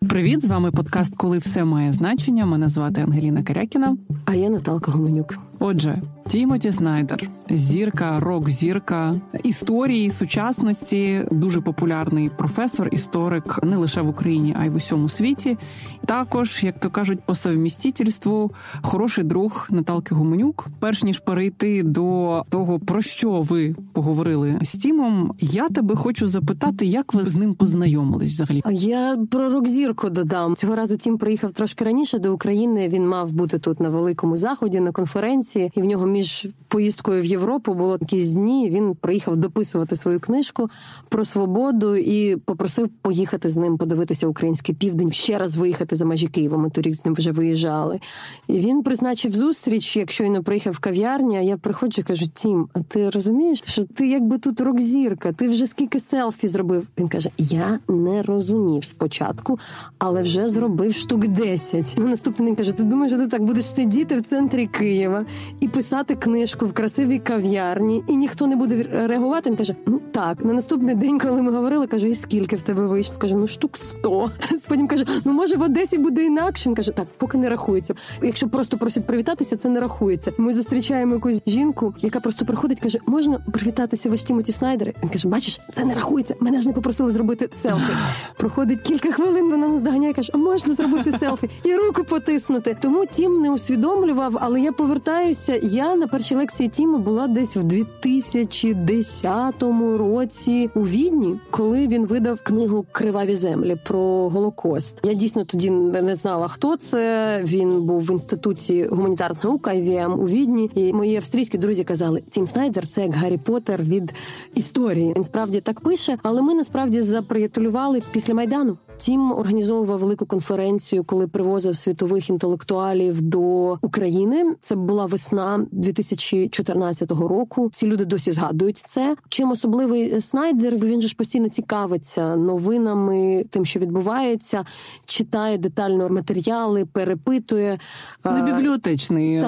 Привіт, з вами подкаст «Коли все має значення». Мене звати Ангеліна Карякіна. А я Наталка Гуменюк. Отже, Тімоті Снайдер, зірка, рок-зірка, історії, сучасності, дуже популярний професор, історик не лише в Україні, а й в усьому світі. Також, як то кажуть, по совмістительству, хороший друг Наталки Гуменюк. Перш ніж перейти до того, про що ви поговорили з Тімом, я тебе хочу запитати, як ви з ним познайомились взагалі? Я про рок-зірку додам. Цього разу Тім приїхав трошки раніше до України. Він мав бути тут на Великому Заході, на конференції. І в нього між поїздкою в Європу було якісь дні. Він приїхав дописувати свою книжку про свободу і попросив поїхати з ним, подивитися український південь, ще раз виїхати за межі Києва. Ми торік з ним вже виїжджали. І він призначив зустріч, як щойно приїхав в кав'ярню, а я приходжу і кажу: Тім, а ти розумієш, що ти якби тут рок-зірка, ти вже скільки селфі зробив? Він каже: я не розумів спочатку, але вже зробив штук 10. Наступний день каже: ти думаєш, що ти так будеш сидіти в центрі Києва і писати книжку в красивій кав'ярні, і ніхто не буде реагувати? Він каже: ну так. На наступний день, коли ми говорили, кажу: і скільки в тебе вийшло? Каже: ну штук 100. Потім каже: ну може в Одесі буде інакше? Він каже: так, поки не рахується. Якщо просто просять привітатися, це не рахується. Ми зустрічаємо якусь жінку, яка просто приходить, каже: можна привітатися, ваш Тімоті Снайдер? Він каже: бачиш, це не рахується, мене ж не попросили зробити селфі. Проходить кілька хвилин, вона нас доганяє, каже: а можна зробити селфі? І руку потиснути. Тому Тім не усвідомлював, але я повертаюся. Я на першій лекції Тіма була десь в 2010 році у Відні, коли він видав книгу «Криваві землі» про Голокост. Я дійсно тоді не знала, хто це. Він був в Інституті гуманітарних наук IVM у Відні. І мої австрійські друзі казали: Тім Снайдер – це як Гаррі Поттер від історії. Він справді так пише, але ми насправді заприятелювали після Майдану. Тім організовував велику конференцію, коли привозив світових інтелектуалів до України. Це була весна 2014 року. Ці люди досі згадують це. Чим особливий Снайдер? Він же ж постійно цікавиться новинами, тим, що відбувається, читає детально матеріали, перепитує. Не бібліотечний,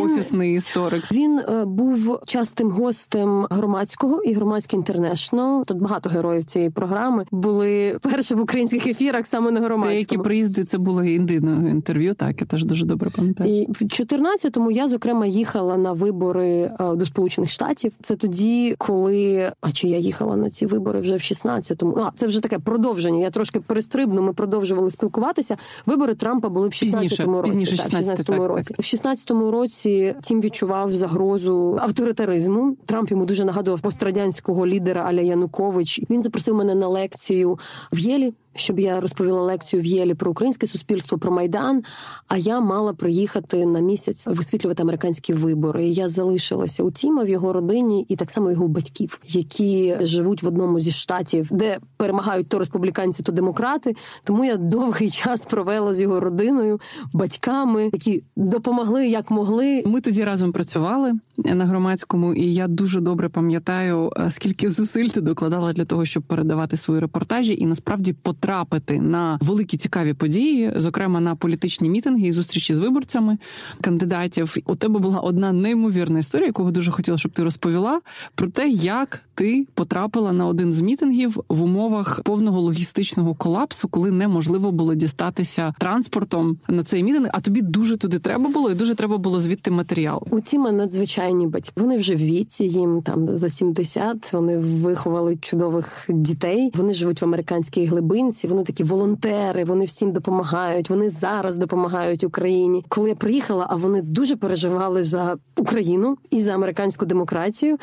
офісний історик. Він був частим гостем Громадського і Громадський Інтернешнл. Тут багато героїв цієї програми були перші в українських ефірах саме на Громадському. Деякі приїзди, це було єдине інтерв'ю, так, я теж дуже добре пам'ятаю. І в 14-му я, зокрема, їхала на вибори до Сполучених Штатів. Це тоді, коли... А чи я їхала на ці вибори вже в 16-му? Це вже таке продовження. Я трошки перестрибну, ми продовжували спілкуватися. Вибори Трампа були в 16-му році. Пізніше, в 16-му році. В 16-му році Тім відчував загрозу авторитаризму. Трамп йому дуже нагадував пострадянського лідера а-ля Янукович. Він запросив мене на лекцію в Єлі, щоб я розповіла лекцію в Єлі про українське суспільство, про Майдан, а я мала приїхати на місяць висвітлювати американські вибори. Я залишилася у Тіма, в його родині, і так само його батьків, які живуть в одному зі штатів, де перемагають то республіканці, то демократи. Тому я довгий час провела з його родиною, батьками, які допомогли, як могли. Ми тоді разом працювали на Громадському, і я дуже добре пам'ятаю, скільки зусиль ти докладала для того, щоб передавати свої репортажі, і насправді потрапити на великі цікаві події, зокрема на політичні мітинги і зустрічі з виборцями кандидатів. У тебе була одна неймовірна історія, яку би дуже хотіла, щоб ти розповіла, про те, як ти потрапила на один з мітингів в умовах повного логістичного колапсу, коли неможливо було дістатися транспортом на цей мітинг, а тобі дуже туди треба було, і дуже треба було звідти матеріал. У Тіма надзвичайні батьки. Вони вже в віці, їм там за 70, вони виховали чудових дітей, вони живуть в американській глибинці, вони такі волонтери, вони всім допомагають, вони зараз допомагають Україні. Коли я приїхала, а вони дуже переживали за Україну і за американську демократію,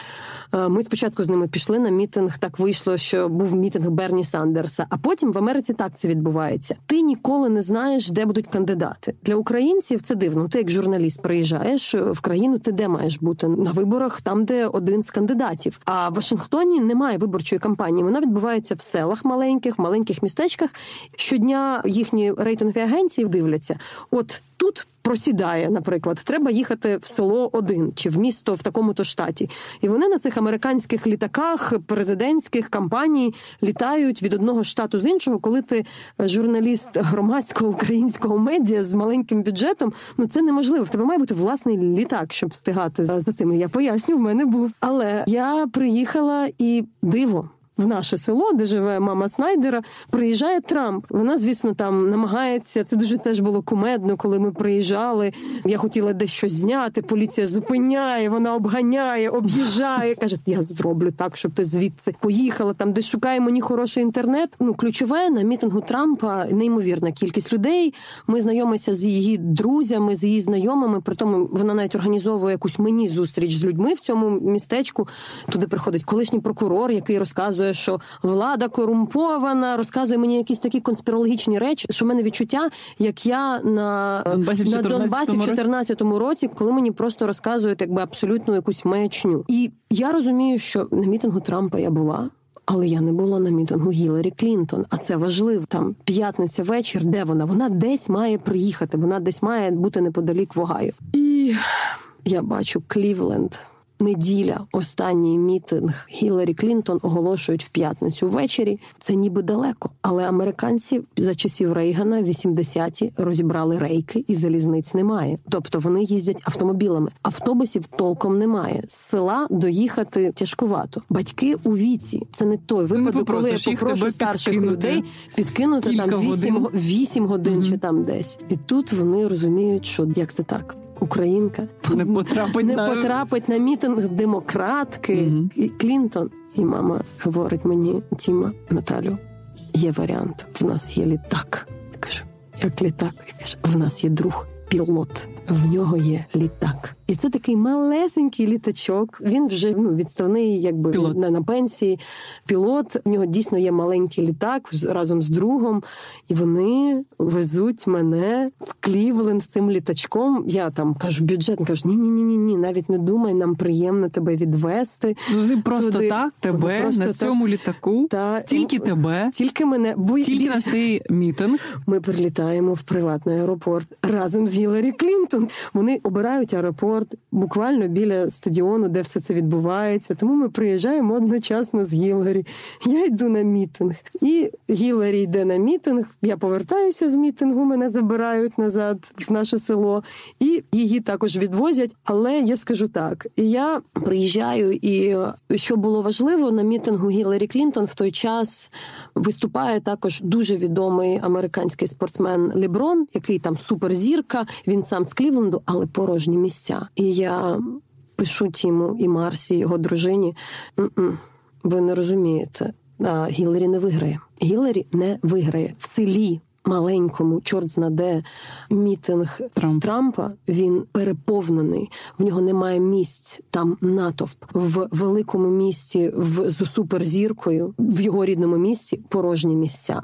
ми спочатку з ними пішли на мітинг, так вийшло, що був мітинг Берні Сандерса, а потім в Америці так це відбувається. Ти ніколи не знаєш, де будуть кандидати. Для українців це дивно. Ти як журналіст приїжджаєш в країну, ти де маєш бути? На виборах, там, де один з кандидатів. А в Вашингтоні немає виборчої кампанії. Вона відбувається в селах маленьких містечках. Щодня їхні рейтингові агенції дивляться. От тут просідає, наприклад, треба їхати в село 1 чи в місто в такому-то штаті. І вони на цих американських літаках президентських кампаній літають від одного штату з іншого. Коли ти журналіст громадського українського медіа з маленьким бюджетом, це неможливо. В тебе має бути власний літак, щоб встигати за цим. Я поясню, в мене був. Але я приїхала і диво. в наше село, де живе мама Снайдера, приїжджає Трамп. Вона, звісно, там намагається, це дуже теж було кумедно, коли ми приїжджали, я хотіла дещо зняти, поліція зупиняє, вона обганяє, об'їжджає, каже, я зроблю так, щоб ти звідси поїхала, там десь шукає мені хороший інтернет. Ключове на мітингу Трампа неймовірна кількість людей. Ми знайомимося з її друзями, з її знайомими, при тому вона навіть організовує якусь мені зустріч з людьми в цьому містечку. Туди приходить колишній прокурор, який розказує, що влада корумпована, розказує мені якісь такі конспірологічні речі, що в мене відчуття, як я на Донбасі в 2014 році, коли мені просто розказують якби абсолютно якусь маячню. І я розумію, що на мітингу Трампа я була, але я не була на мітингу Гіларі Клінтон. А це важливо. Там п'ятниця вечір, де вона? Вона десь має приїхати, вона десь має бути неподалік в Огайо. І я бачу Клівленд. Неділя, останній мітинг Гіларі Клінтон оголошують в п'ятницю ввечері. Це ніби далеко. Але американці за часів Рейгана в 80-ті розібрали рейки і залізниць немає. Тобто вони їздять автомобілями. Автобусів толком немає. З села доїхати тяжкувато. Батьки у віці. Це не той випадок, коли я попрошу старших людей підкинути там 8 годин чи там десь. І тут вони розуміють, що як це так. Українка не потрапить на мітинг демократки і Клінтон. І мама говорить мені, Тіма, Наталю, є варіант, в нас є літак. Я кажу, як літак? Я кажу, в нас є друг, пілот, в нього є літак. І це такий малесенький літачок. Він вже відставний, якби на пенсії. Пілот, в нього дійсно є маленький літак разом з другом. І вони везуть мене в Клівленд цим літачком. Я там кажу бюджетно, кажу, ні, навіть не думай, нам приємно тебе відвезти. Вони просто туди. Так, тебе просто на цьому літаку, тільки тебе, тільки мене, тільки на цей мітинг. Ми прилітаємо в приватний аеропорт разом з Гіларі Клінтон. Вони обирають аеропорт буквально біля стадіону, де все це відбувається. Тому ми приїжджаємо одночасно з Гіларі. Я йду на мітинг. І Гіларі йде на мітинг. Я повертаюся з мітингу, мене забирають назад в наше село. І її також відвозять. Але я скажу так, я приїжджаю, і що було важливо, на мітингу Гіларі Клінтон в той час виступає також дуже відомий американський спортсмен Леброн, який там суперзірка, він сам з Клівленду, але порожні місця. І я пишу Тіму і Марсі, його дружині, ви не розумієте, Гіларі не виграє. Гіларі не виграє. В селі маленькому, чорт знаде, мітинг Трампа, він переповнений, в нього немає місць, там натовп. В великому місті з суперзіркою, в його рідному місті порожні місця.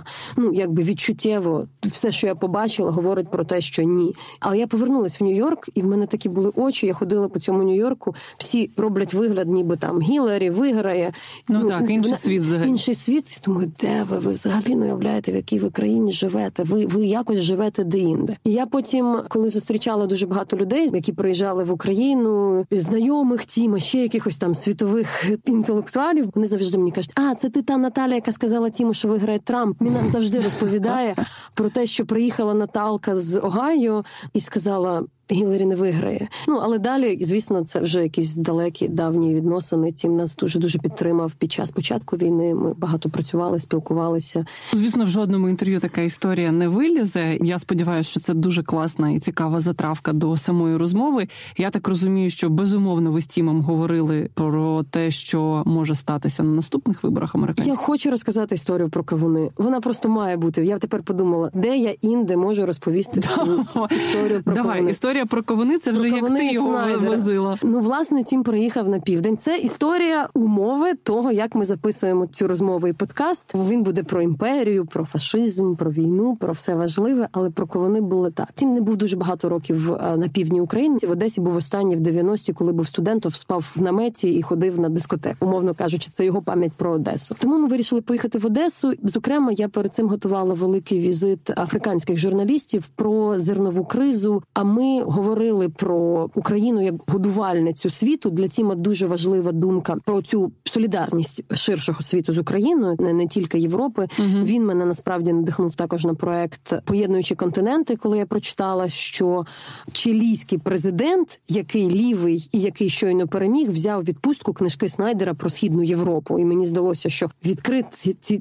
Якби відчуттєво, все, що я побачила, говорить про те, що ні. Але я повернулась в Нью-Йорк, і в мене такі були очі, я ходила по цьому Нью-Йорку, всі роблять вигляд, ніби там Гіларі виграє. Так, інший світ взагалі. Інший світ, думаю, де ви? Ви взагалі не уявляєте, в якій ви країні живете? Ви якось живете де-інде. І я потім, коли зустрічала дуже багато людей, які приїжджали в Україну, знайомих Тіма, ще якихось там світових інтелектуалів, вони завжди мені кажуть, це ти та Наталя, яка сказала Тіму, що виграє Трамп. Він нам завжди розповідає про те, що приїхала Наталка з Огайо і сказала, Гіларі не виграє. Але далі, звісно, це вже якісь далекі, давні відносини. Тім нас дуже-дуже підтримав під час початку війни. Ми багато працювали, спілкувалися. Звісно, в жодному інтерв'ю така історія не вилізе. Я сподіваюся, що це дуже класна і цікава затравка до самої розмови. Я так розумію, що безумовно ви з Тімом говорили про те, що може статися на наступних виборах американських. Я хочу розказати історію про кавуни. Вона просто має бути. Я тепер подумала, де я інде можу розповісти цю історію про кавуни. Історія про кавуни, це вже як ти його возила. Власне, Тім приїхав на південь. Це історія умови того, як ми записуємо цю розмову і подкаст. Він буде про імперію, про фашизм, про війну, про все важливе, але про кавуни було так. Тім не був дуже багато років на півдні України. В Одесі був останній в 90-ті, коли був студентом, спав в наметі і ходив на дискотеку. Умовно кажучи, це його пам'ять про Одесу. Тому ми вирішили поїхати в Одесу. Зокрема, я перед цим готувала великий візит африканських журналістів про зернову кризу, а ми говорили про Україну як годувальницю світу, для Тіма дуже важлива думка про цю солідарність ширшого світу з Україною, не тільки Європи. Він мене насправді надихнув також на проект «Поєднуючи континенти», коли я прочитала, що чилійський президент, який лівий і який щойно переміг, взяв відпустку книжки Снайдера про Східну Європу. І мені здалося, що відкриті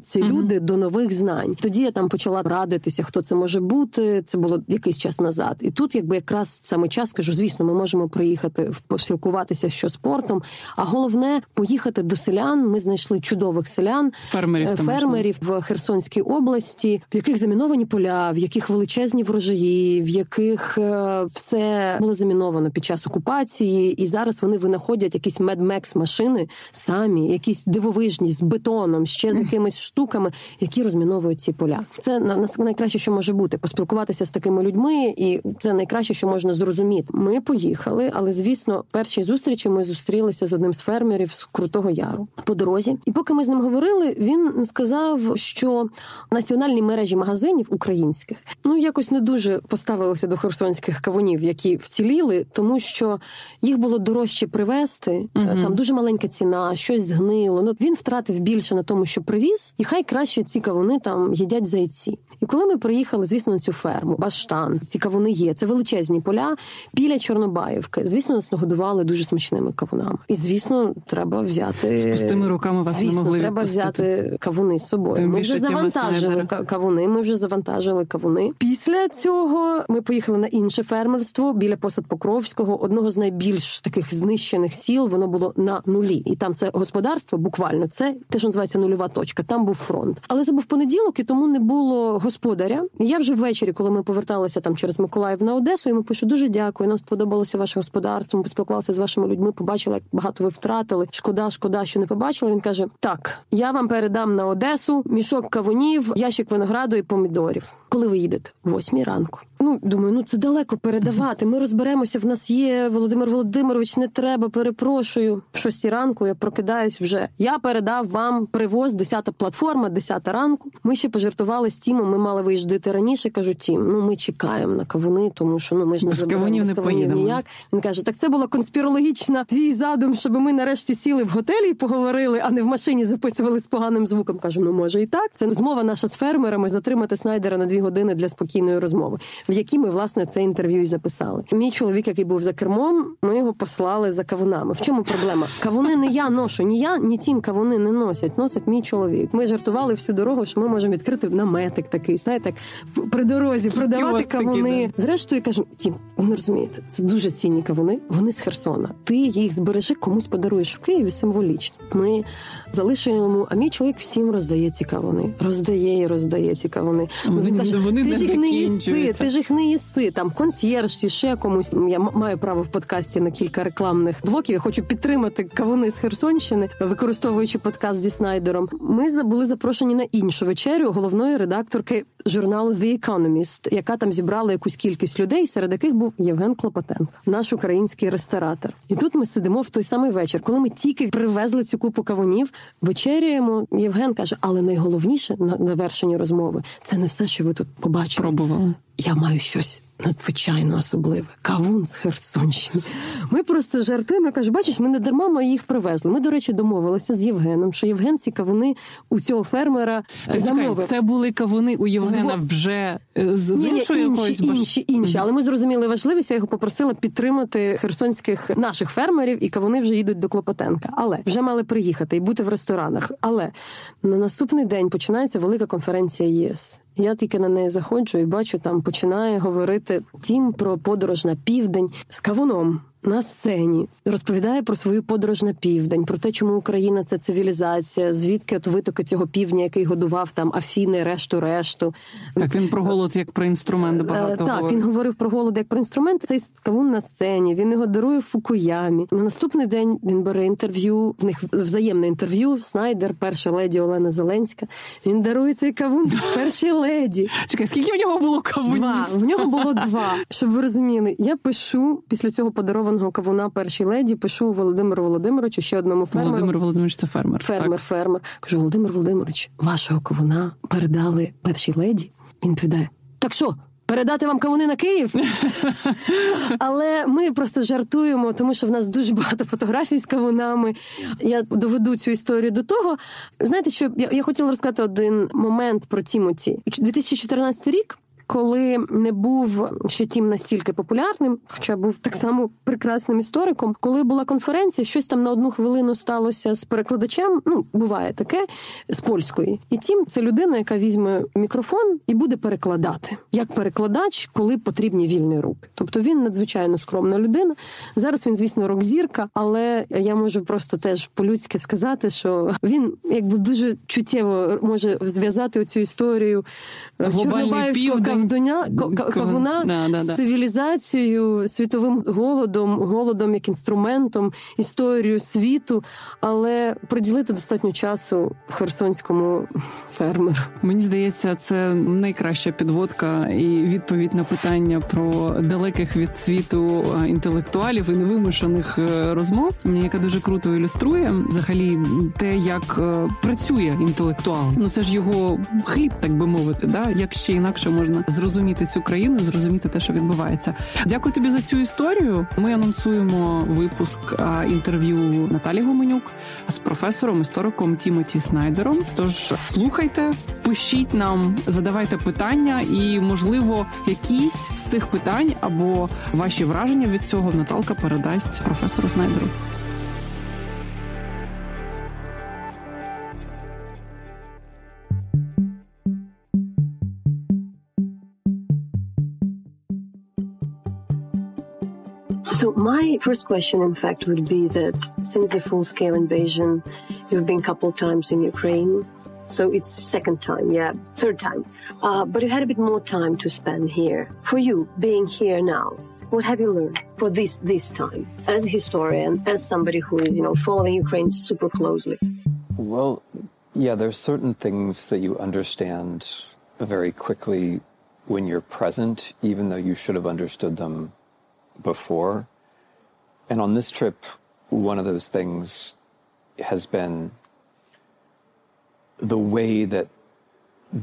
ці люди до нових знань. Тоді я там почала радитися, хто це може бути. Це було якийсь час назад. І тут якраз саме час, кажу, звісно, ми можемо приїхати, поспілкуватися що спортом, а головне поїхати до селян. Ми знайшли чудових селян, фермерів в Херсонській області, в яких заміновані поля, в яких величезні врожаї, в яких все було заміновано під час окупації, і зараз вони винаходять якісь Mad Max машини самі, якісь дивовижні, з бетоном, ще з якимись штуками, які розміновують ці поля. Це найкраще, що може бути, поспілкуватися з такими людьми, і це найкраще, що можна зрозуміти. Ми поїхали, але, звісно, першій зустрічі ми зустрілися з одним з фермерів з Крутого Яру по дорозі. І поки ми з ним говорили, він сказав, що національні мережі магазинів українських, якось не дуже поставилися до херсонських кавунів, які вціліли, тому що їх було дорожче привезти, там дуже маленька ціна, щось згнило. Він втратив більше на тому, що привіз, і хай краще ці кавуни там їдять зайці. І коли ми приїхали, звісно, на цю ферму, Баштан, ці кавуни є, це величезні поля біля Чорнобаївки. Звісно, нас нагодували дуже смачними кавунами. І, звісно, треба взяти... З пустими руками вас не могли треба взяти кавуни з собою. Ми вже завантажили кавуни. Після цього ми поїхали на інше фермерство біля Посад-Покровського, одного з найбільш таких знищених сіл, воно було на нулі. І там це господарство, буквально, це те, що називається нульова точка, там був фронт. Але це був понеділок, і тому не було господаря. І я вже ввечері, коли ми поверталися там через Миколаїв на Одесу, йому пишу: дуже дякую, нам сподобалося ваше господарство, ми поспілкувалися з вашими людьми, побачили, як багато ви втратили. Шкода, що не побачили. Він каже: так, я вам передам на Одесу мішок кавунів, ящик винограду і помідорів. Коли ви їдете? 8 ранку. Думаю, це далеко передавати. Ми розберемося, в нас є Володимир Володимирович, не треба, перепрошую. 6 ранку я прокидаюсь вже. Я передав вам привоз, 10-та платформа, 10 ранку. Ми ще пожартували з Тімом, ми мали виїжджати раніше. Кажу: Тім, ми чекаємо на кавуни, тому що ми ж не заберемо з кавунів ніяк. Він каже: так це була конспірологічна твій задум, щоб ми нарешті сіли в готелі і поговорили, а не в машині записували з поганим звуком. Кажу: може і так. Це змова наша з фермерами затримати Снайдера на 2 години для спокійної розмови, в якій ми, власне, це інтерв'ю і записали. Мій чоловік, який був за кермом, ми його послали за кавунами. В чому проблема? Кавуни не я ношу, ні я, ні Тім кавуни не носить мій чоловік. Ми жартували всю дорогу, що ми можемо відкрити наметик такий, знаєте, при дорозі продавати кавуни. Зрештою, я кажу: Тім, ви розумієте, це дуже цінні кавуни, вони з Херсона. Ти їх збережи, комусь подаруєш в Києві символічно. Ми залишуємо йому, а мій чоловік всім роздає ці кавуни. Роздає ці кавуни. Він каже: ти ж їх не їси. Там консьєржі, ще комусь. Я маю право в подкасті на кілька рекламних блоків. Я хочу підтримати кавуни з Херсонщини, використовуючи подкаст зі Снайдером. Ми були запрошені на іншу вечерю головної редакторки журналу The Economist, яка там зібрала якусь кількість людей, серед яких був Євген Клопотенко, наш український ресторатор. І тут ми сидимо в той самий вечір, коли ми тільки привезли цю купу кавунів, вечеряємо. Євген каже: але найголовніше на завершенні розмови – це не все, що ви тут побачили. Спробували. Я маю щось надзвичайно особливе. Кавун з Херсонщини. Ми просто жартуємо. Я кажу: бачиш, ми не дарма їх привезли. Ми, до речі, домовилися з Євгеном, що Євген ці кавуни у цього фермера замовив. Це були кавуни у Євгена вже з іншої якоїсь... Інші. Але ми зрозуміли важливість, я його попросила підтримати херсонських наших фермерів, і кавуни вже їдуть до Клопотенка. Але вже мали приїхати і бути в ресторанах. Але на наступний день починається велика конференція ЄС. Я тільки на неї заходжу і бачу, там починає говорити Тім про подорож на південь з кавуном на сцені. Розповідає про свою подорож на південь, про те, чому Україна – це цивілізація, звідки от витоки цього півдня, який годував там Афіни, решту. Так, він про голод як про інструмент багато так, говорив. Він говорив про голод як про інструмент. Цей кавун на сцені, він його дарує Фукуямі. На наступний день він бере інтерв'ю, в них взаємне інтерв'ю, Снайдер, перша леді Олена Зеленська. Він дарує цей кавун першій леді. Чекай, скільки в нього було кавунів? 2. В нього було 2. Щоб ви розуміли, я пишу після цього подарованого кавуна першій леді, пишу Володимиру Володимировичу, ще одному фермеру. Володимир Володимирович – це фермер. Фермер. Кажу: Володимир Володимирович, вашого кавуна передали першій леді? Він відповідає: так що, передати вам кавуни на Київ. Але ми просто жартуємо, тому що в нас дуже багато фотографій з кавунами. Я доведу цю історію до того. Знаєте, що я хотіла розказати один момент про Тімоті. 2014 рік, коли не був ще Тім настільки популярним, хоча був так само прекрасним істориком, коли була конференція, щось там на одну хвилину сталося з перекладачем, буває таке, з польської. І Тім – це людина, яка візьме мікрофон і буде перекладати. Як перекладач, коли потрібні вільні руки. Тобто він надзвичайно скромна людина. Зараз він, звісно, рок-зірка, але я можу просто теж по-людськи сказати, що він якби дуже чуттєво може зв'язати оцю історію Чорнобаївського кавуна з цивілізацією, світовим голодом як інструментом, історією світу, але приділити достатньо часу херсонському фермеру. Мені здається, це найкраща підводка і відповідь на питання про далеких від світу інтелектуалів і невимушених розмов, яка дуже круто ілюструє взагалі те, як працює інтелектуал. Це ж його хліб, так би мовити, да? Як ще інакше можна зрозуміти цю країну, зрозуміти те, що відбувається. Дякую тобі за цю історію. Ми анонсуємо випуск інтерв'ю Наталії Гуменюк з професором, істориком Тімоті Снайдером. Тож слухайте, пишіть нам, задавайте питання і, можливо, якісь з цих питань або ваші враження від цього Наталка передасть професору Снайдеру. So my first question, in fact, would be that since the full-scale invasion, you've been a couple of times in Ukraine. So it's second time, third time. But you had a bit more time to spend here. For you, being here now, what have you learned for this time as a historian, as somebody who is, following Ukraine super closely? Well, there's certain things that you understand very quickly when you're present, even though you should have understood them before. And on this trip, one of those things has been the way that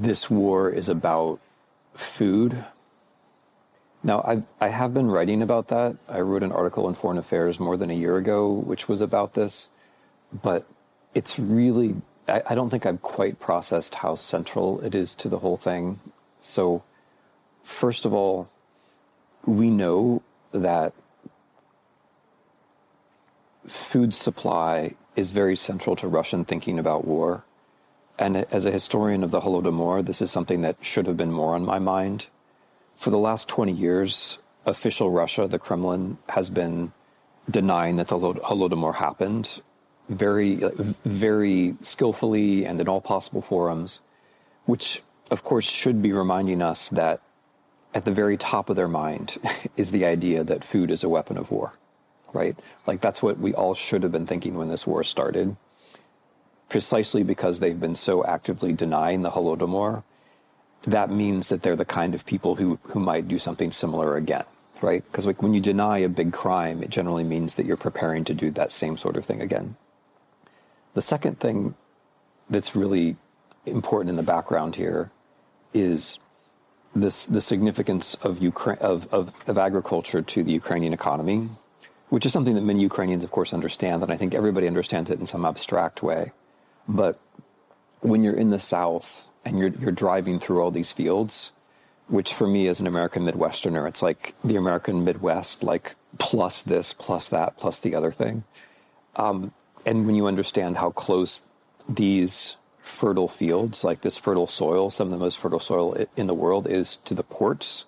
this war is about food. Now, I have been writing about that. I wrote an article in Foreign Affairs more than a year ago, which was about this. But it's really, I don't think I've quite processed how central it is to the whole thing. So, first of all, we know that food supply is very central to Russian thinking about war. And as a historian of the Holodomor, this is something that should have been more on my mind. For the last 20 years, official Russia, the Kremlin, has been denying that the Holodomor happened very, very skillfully and in all possible forums, which, of course, should be reminding us that at the very top of their mind is the idea that food is a weapon of war, right? Like, that's what we all should have been thinking when this war started. Precisely because they've been so actively denying the Holodomor, that means that they're the kind of people who might do something similar again, right? Because like when you deny a big crime, it generally means that you're preparing to do that same sort of thing again. The second thing that's really important in the background here is the significance of agriculture to the Ukrainian economy, which is something that many Ukrainians, of course, understand, and I think everybody understands it in some abstract way. But when you're in the South and you're driving through all these fields, which for me as an American Midwesterner, it's like the American Midwest, like plus this, plus that, plus the other thing. And when you understand how close these fertile fields, like this fertile soil, some of the most fertile soil in the world is to the ports,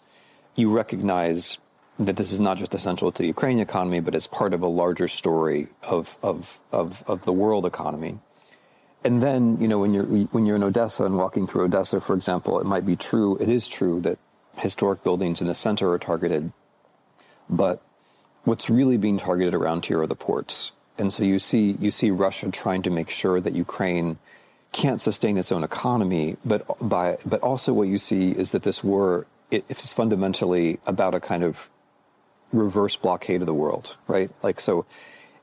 you recognize that this is not just essential to the Ukrainian economy, but it's part of a larger story of the world economy. And then, when you're in Odessa and walking through Odessa, for example, it is true that historic buildings in the center are targeted, but what's really being targeted around here are the ports. And so you see Russia trying to make sure that Ukraine can't sustain its own economy, but also what you see is that this war, it's fundamentally about a kind of reverse blockade of the world, right? Like, so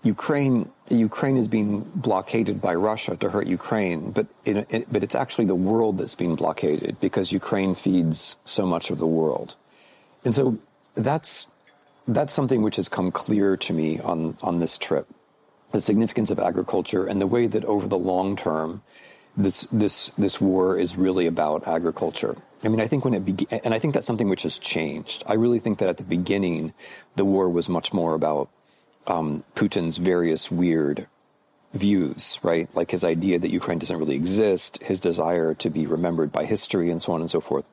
Ukraine is being blockaded by Russia to hurt Ukraine, but it's actually the world that's being blockaded because Ukraine feeds so much of the world. And so that's something which has come clear to me on this trip, the significance of agriculture and the way that over the long term, this war is really about agriculture. I mean, I think and I think that's something which has changed. I really think that at the beginning, the war was much more about Putin's various weird views, right? Like his idea that Ukraine doesn't really exist, his desire to be remembered by history, and so on and so forth.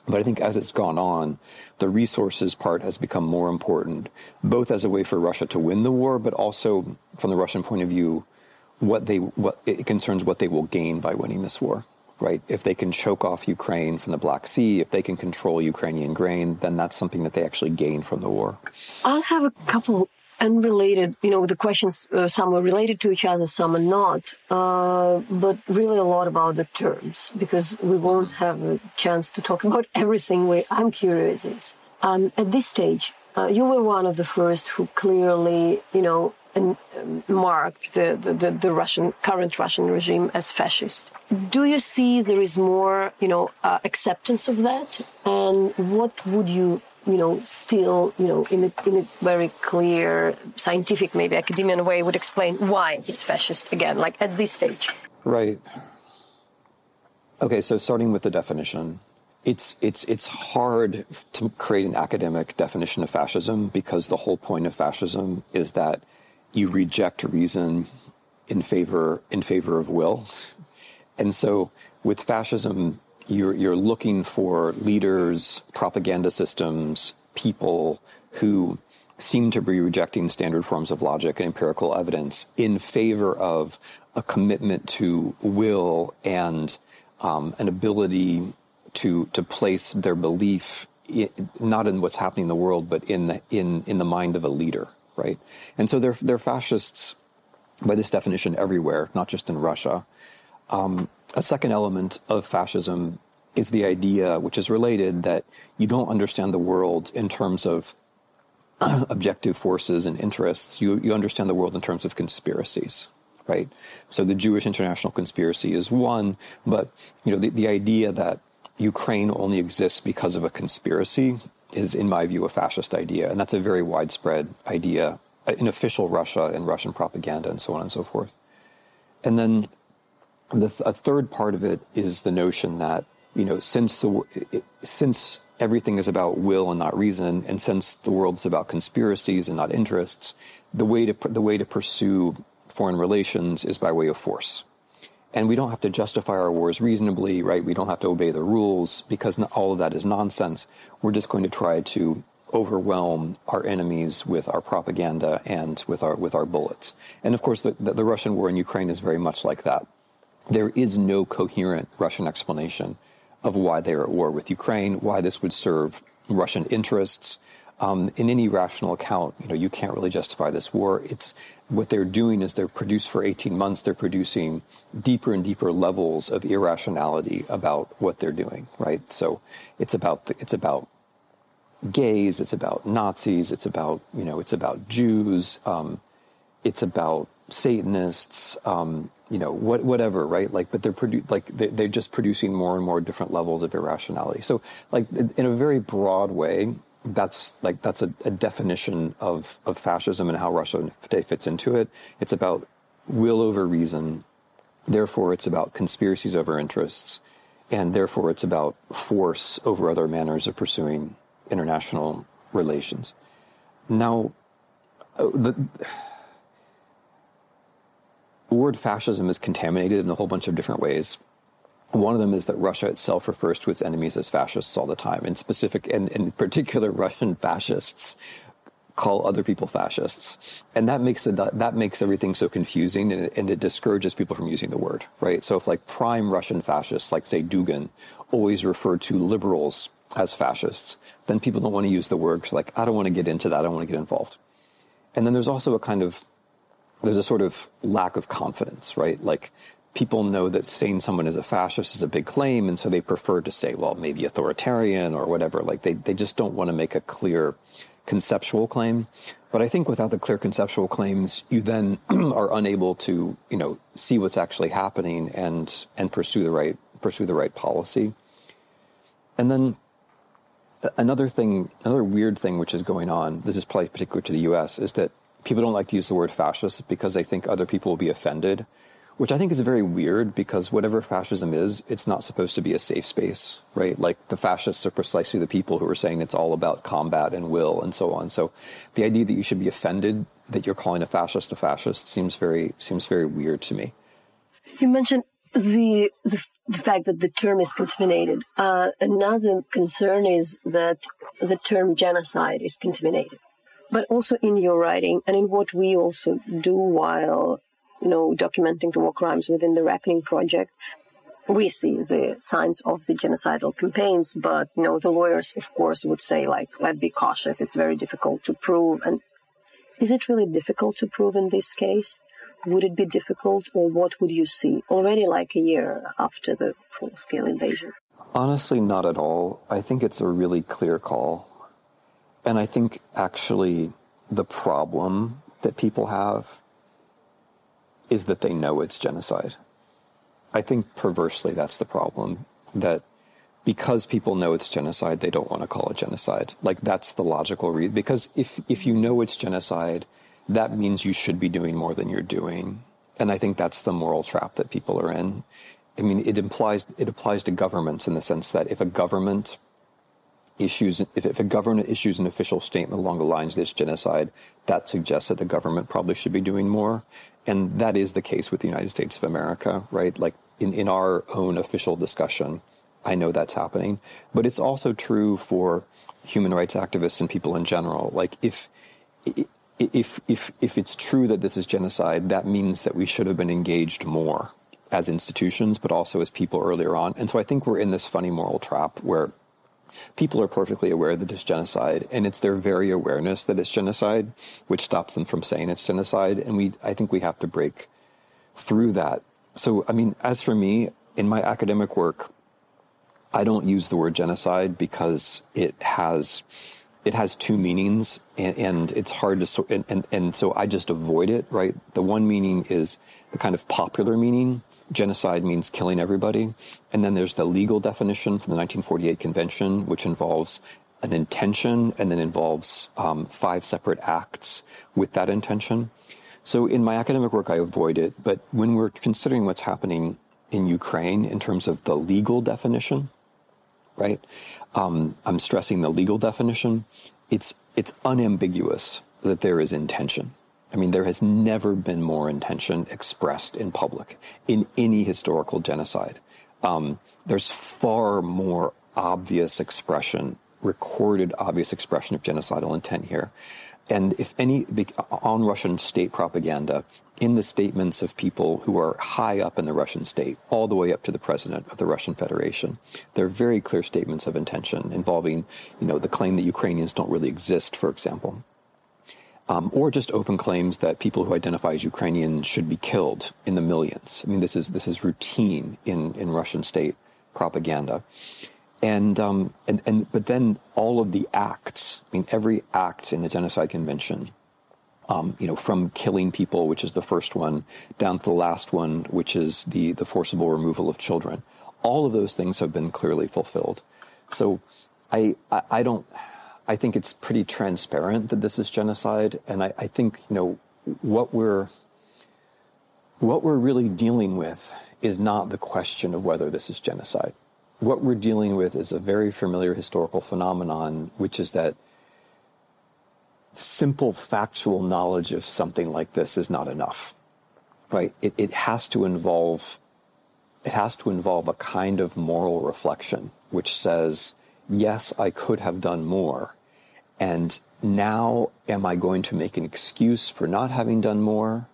But I think as it's gone on, the resources part has become more important, both as a way for Russia to win the war, but also from the Russian point of view, what it concerns what they will gain by winning this war, right? If they can choke off Ukraine from the Black Sea, if they can control Ukrainian grain, then that's something that they actually gain from the war. I'll have a couple unrelated, the questions, some are related to each other, some are not, but really a lot about the terms, because we won't have a chance to talk about everything. Where I'm curious is, at this stage, you were one of the first who clearly, marked the current Russian regime as fascist. Do you see there is more, acceptance of that? And what would you still, in a very clear, scientific, maybe academic way, would explain why it's fascist again, like at this stage? Right. Okay, so starting with the definition, it's hard to create an academic definition of fascism because the whole point of fascism is that you reject reason in favor of will. And so with fascism, you're looking for leaders, propaganda systems, people who seem to be rejecting standard forms of logic and empirical evidence in favor of a commitment to will and an ability to place their belief not in what's happening in the world, but in the mind of a leader, right? And so they're fascists by this definition everywhere, not just in Russia. A second element of fascism is the idea, which is related, that you don't understand the world in terms of objective forces and interests. You understand the world in terms of conspiracies, right? So the Jewish international conspiracy is one, but the idea that Ukraine only exists because of a conspiracy is, in my view, a fascist idea, and that's a very widespread idea in official Russia and Russian propaganda and so on and so forth. And then a third part of it is the notion that, since everything is about will and not reason, and since the world is about conspiracies and not interests, the way to pursue foreign relations is by way of force. And we don't have to justify our wars reasonably, right? We don't have to obey the rules because all of that is nonsense. We're just going to try to overwhelm our enemies with our propaganda and with our bullets. And of course, the Russian war in Ukraine is very much like that. There is no coherent Russian explanation of why they are at war with Ukraine, why this would serve Russian interests. In any rational account, you can't really justify this war. What they're doing is they're produced for 18 months. They're producing deeper and deeper levels of irrationality about what they're doing, right? So it's about gays, it's about Nazis, it's about Jews, it's about Satanists, whatever, right? But they're just producing more and more different levels of irrationality. So in a very broad way, that's a definition of fascism and how Russia today fits into it. It's about will over reason. Therefore, it's about conspiracies over interests. And therefore, it's about force over other manners of pursuing international relations. Now, the word fascism is contaminated in a whole bunch of different ways. One of them is that Russia itself refers to its enemies as fascists all the time. In particular, Russian fascists call other people fascists. And that makes everything so confusing, and it discourages people from using the word, right? So if prime Russian fascists, like say Dugin, always refer to liberals as fascists, then people don't want to use the word because I don't want to get into that. I don't want to get involved. And then there's also there's a sort of lack of confidence, right? People know that saying someone is a fascist is a big claim, and so they prefer to say, well, maybe authoritarian or whatever. They just don't want to make a clear conceptual claim. But I think without the clear conceptual claims, you then are unable to, see what's actually happening and pursue the right policy. And then another weird thing which is going on, this is probably particular to the US, is that people don't like to use the word fascist because they think other people will be offended, which I think is very weird because whatever fascism is, it's not supposed to be a safe space, right? Like the fascists are precisely the people who are saying it's all about combat and will and so on. So the idea that you should be offended that you're calling a fascist seems very weird to me. You mentioned the fact that the term is contaminated. Another concern is that the term genocide is contaminated. But also in your writing and in what we also do while, documenting the war crimes within the Reckoning Project, we see the signs of the genocidal campaigns. But, the lawyers, of course, would say, let's be cautious. It's very difficult to prove. And is it really difficult to prove in this case? Would it be difficult, or what would you see already a year after the full-scale invasion? Honestly, not at all. I think it's a really clear call. And I think actually the problem that people have is that they know it's genocide. I think perversely that's the problem, that because people know it's genocide, they don't want to call it genocide. That's the logical reason. Because if you know it's genocide, that means you should be doing more than you're doing. And I think that's the moral trap that people are in. I mean, it applies to governments in the sense that if a government issues an official statement along the lines of this genocide, that suggests that the government probably should be doing more. And that is the case with the United States of America, right? In our own official discussion, I know that's happening. But it's also true for human rights activists and people in general. If it's true that this is genocide, that means that we should have been engaged more as institutions, but also as people earlier on. And so I think we're in this funny moral trap where people are perfectly aware that it's genocide, and it's their very awareness that it's genocide which stops them from saying it's genocide. And I think we have to break through that. So, I mean, as for me, in my academic work, I don't use the word genocide because it has two meanings, and it's hard to and so I just avoid it, right? The one meaning is the kind of popular meaning. Genocide means killing everybody. And then there's the legal definition from the 1948 Convention, which involves an intention and then involves 5 separate acts with that intention. So in my academic work, I avoid it. But when we're considering what's happening in Ukraine in terms of the legal definition, right? I'm stressing the legal definition. It's unambiguous that there is intention. I mean, there has never been more intention expressed in public in any historical genocide. There's far more recorded obvious expression of genocidal intent here. And if any, on Russian state propaganda, in the statements of people who are high up in the Russian state, all the way up to the president of the Russian Federation, there are very clear statements of intention involving, the claim that Ukrainians don't really exist, for example. Or just open claims that people who identify as Ukrainian should be killed in the millions. I mean, this is routine in Russian state propaganda. But then all of the acts, I mean, every act in the Genocide Convention, from killing people, which is the first one, down to the last one, which is the forcible removal of children. All of those things have been clearly fulfilled. So I think it's pretty transparent that this is genocide. And I think, what we're really dealing with is not the question of whether this is genocide. What we're dealing with is a very familiar historical phenomenon, which is that simple factual knowledge of something like this is not enough, right? It has to involve a kind of moral reflection, which says, yes, I could have done more. And now am I going to make an excuse for not having done more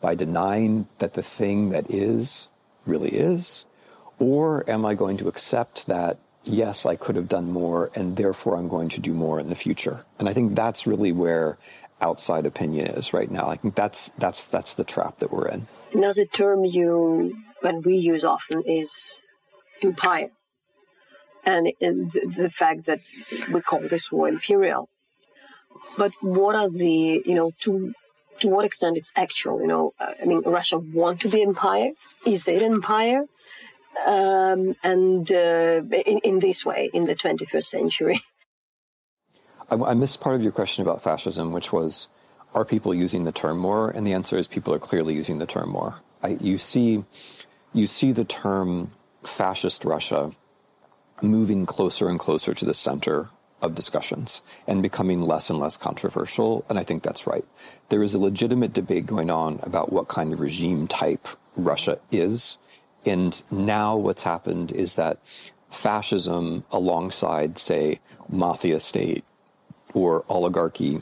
by denying that the thing that is really is? Or am I going to accept that, yes, I could have done more, and therefore I'm going to do more in the future? And I think that's really where outside opinion is right now. I think that's the trap that we're in. Another term we use often is empire. And the fact that we call this war imperial. But what are to what extent it's actual, Russia want to be empire? Is it empire? In this way, in the 21st century. I missed part of your question about fascism, which was, are people using the term more? And the answer is people are clearly using the term more. You see the term fascist Russia moving closer and closer to the center of discussions and becoming less and less controversial, and I think that's right. There is a legitimate debate going on about what kind of regime type Russia is, and now what's happened is that fascism alongside, say, mafia state or oligarchy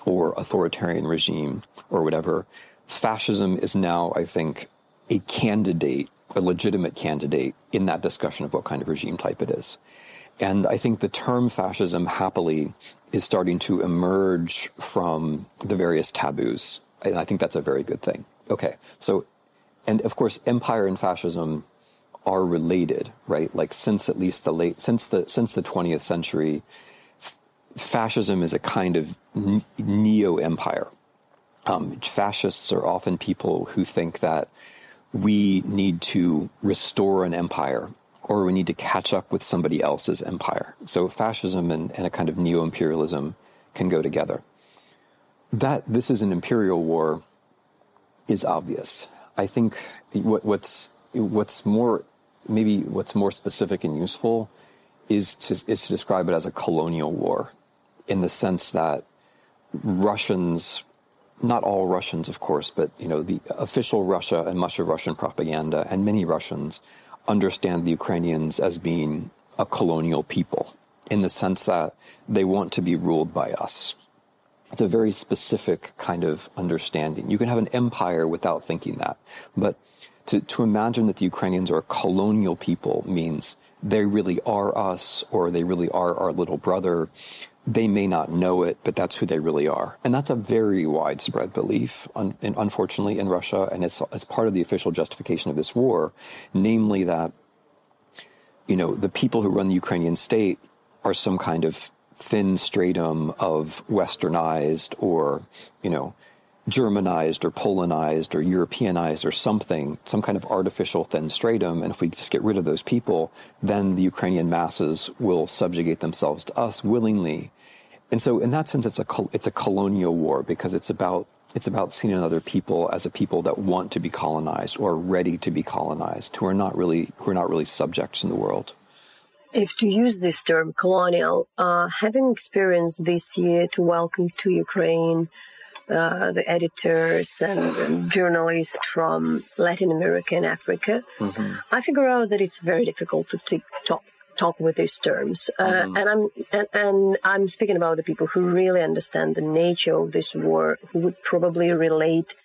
or authoritarian regime or whatever, fascism is now, I think, a legitimate candidate in that discussion of what kind of regime type it is. And I think the term fascism, happily, is starting to emerge from the various taboos. And I think that's a very good thing. Okay, so, and of course, empire and fascism are related, right? Like since the 20th century, fascism is a kind of neo-empire. Fascists are often people who think that we need to restore an empire, or we need to catch up with somebody else's empire. So fascism and a kind of neo-imperialism can go together. That this is an imperial war is obvious. I think what's more specific and useful is to describe it as a colonial war, in the sense that Russians, not all Russians, of course, but the official Russia and much of Russian propaganda and many Russians understand the Ukrainians as being a colonial people, in the sense that they want to be ruled by us. It's a very specific kind of understanding. You can have an empire without thinking that, but to imagine that the Ukrainians are a colonial people means they really are us, or they really are our little brother. They may not know it, but that's who they really are. And that's a very widespread belief, unfortunately, in Russia. And it's part of the official justification of this war, namely that, the people who run the Ukrainian state are some kind of thin stratum of westernized or, Germanized or Polonized or Europeanized or something, some kind of artificial thin stratum. And if we just get rid of those people, then the Ukrainian masses will subjugate themselves to us willingly. And so in that sense, it's a colonial war, because it's about seeing other people as a people that want to be colonized or ready to be colonized, who are not really subjects in the world. If to use this term colonial, having experienced this year to welcome to Ukraine the editors and journalists from Latin America and Africa, I figure out that it's very difficult to talk with these terms. And I'm speaking about the people who really understand the nature of this war, who would probably relate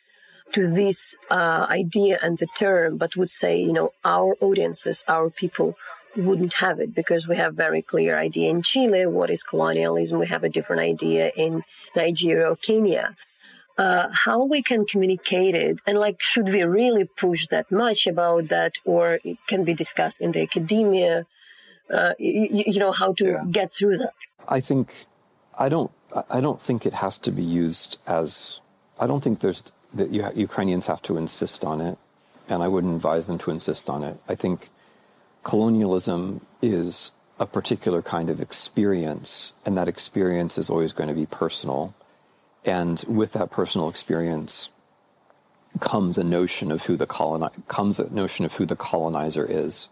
to this idea and the term, but would say, our audiences, our people wouldn't have it, because we have very clear idea in Chile what is colonialism. We have a different idea in Nigeria or Kenya. How we can communicate it, and should we really push that much about that, or it can be discussed in the academia? How to get through that. I don't think it has to be used as. I don't think Ukrainians have to insist on it, and I wouldn't advise them to insist on it. I think colonialism is a particular kind of experience, and that experience is always going to be personal. And with that personal experience comes a notion of who the colonizer is.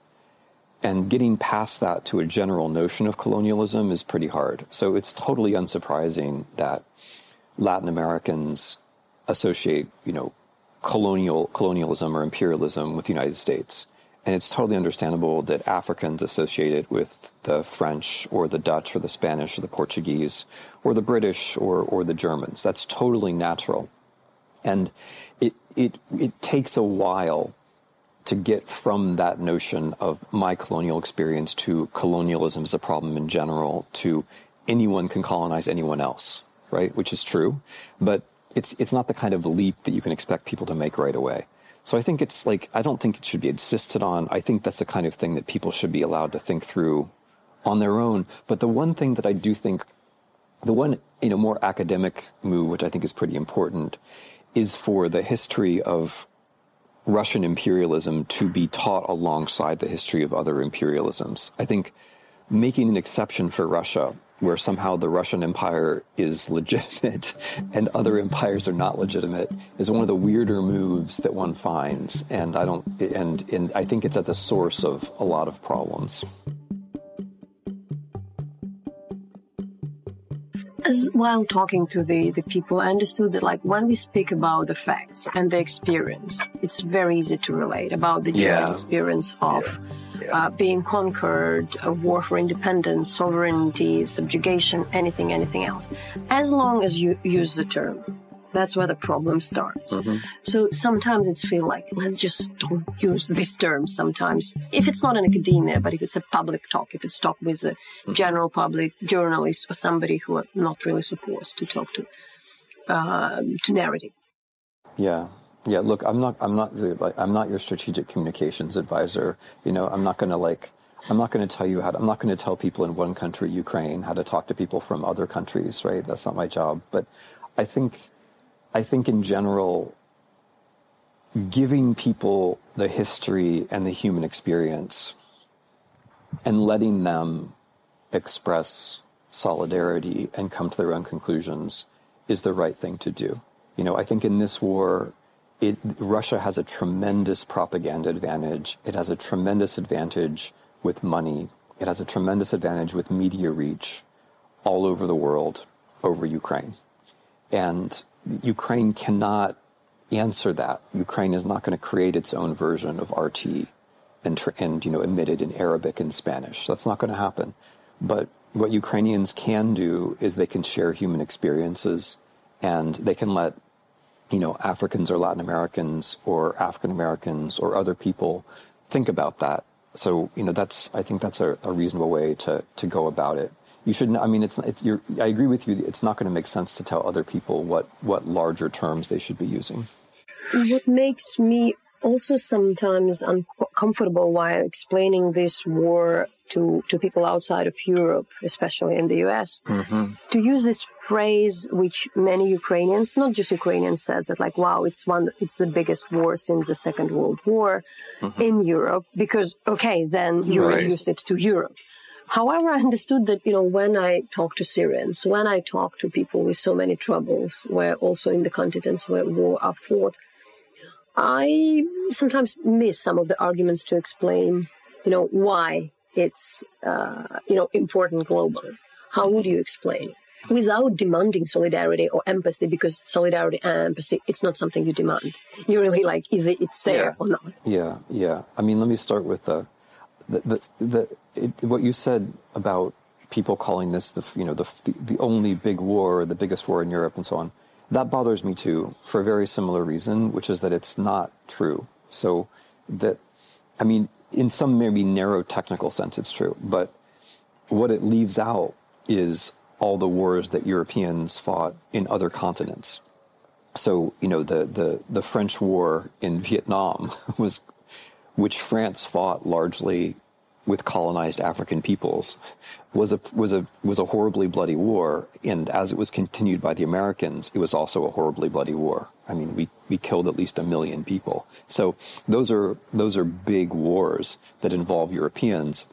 And getting past that to a general notion of colonialism is pretty hard. So it's totally unsurprising that Latin Americans associate, colonialism or imperialism with the United States. And it's totally understandable that Africans associate it with the French or the Dutch or the Spanish or the Portuguese or the British or the Germans. That's totally natural. And it takes a while to get from that notion of my colonial experience to colonialism as a problem in general to anyone can colonize anyone else, right? Which is true. But it's not the kind of leap that you can expect people to make right away. So I think I don't think it should be insisted on. I think that's the kind of thing that people should be allowed to think through on their own. But the one thing that I do think, the one, more academic move, which I think is pretty important, is for the history of Russian imperialism to be taught alongside the history of other imperialisms. I think making an exception for Russia where somehow the Russian Empire is legitimate and other empires are not legitimate is one of the weirder moves that one finds. And I think it's at the source of a lot of problems. As while talking to the people, I understood that, like, when we speak about the facts and the experience, it's very easy to relate about the German experience of being conquered, a war for independence, sovereignty, subjugation, anything else. As long as you use the term, that's where the problem starts. Mm-hmm. So sometimes it's feel like, let's just don't use this term sometimes. If it's not in academia, but if it's a public talk, if it's talk with a general public, journalist, or somebody who are not really supposed to talk to narrative. Yeah. Yeah, look, I'm not your strategic communications advisor. You know, I'm not going to tell people in one country, Ukraine, how to talk to people from other countries, right? That's not my job. But I think in general, giving people the history and the human experience and letting them express solidarity and come to their own conclusions is the right thing to do. You know, I think in this war, Russia has a tremendous propaganda advantage. It has a tremendous advantage with money. It has a tremendous advantage with media reach all over the world over Ukraine. And Ukraine cannot answer that. Ukraine is not going to create its own version of RT and emit it in Arabic and Spanish. That's not going to happen. But what Ukrainians can do is they can share human experiences, and they can let Africans or Latin Americans or African Americans or other people think about that. So, I think that's a reasonable way to go about it. You shouldn't, I agree with you. It's not going to make sense to tell other people what larger terms they should be using. What makes me also sometimes uncomfortable while explaining this war to people outside of Europe, especially in the US, to use this phrase which many Ukrainians, not just Ukrainians, said that, like, wow, it's the biggest war since the Second World War in Europe, because, okay, then you reduce it to Europe. However, I understood that, when I talk to Syrians, when I talk to people with so many troubles, where also in the continents where war are fought, I sometimes miss some of the arguments to explain, why it's, important globally. How would you explain it? Without demanding solidarity or empathy, because solidarity and empathy, it's not something you demand. You really either it's there or not. Yeah. I mean, let me start with what you said about people calling this the only big war, the biggest war in Europe, and so on. That bothers me too, for a very similar reason, which is that it's not true. So in some maybe narrow technical sense, it's true. But what it leaves out is all the wars that Europeans fought in other continents. So, the French war in Vietnam which France fought largely with colonized African peoples, was a horribly bloody war. And as it was continued by the Americans, it was also a horribly bloody war. I mean, we killed at least 1 million people. So those are big wars that involve Europeans.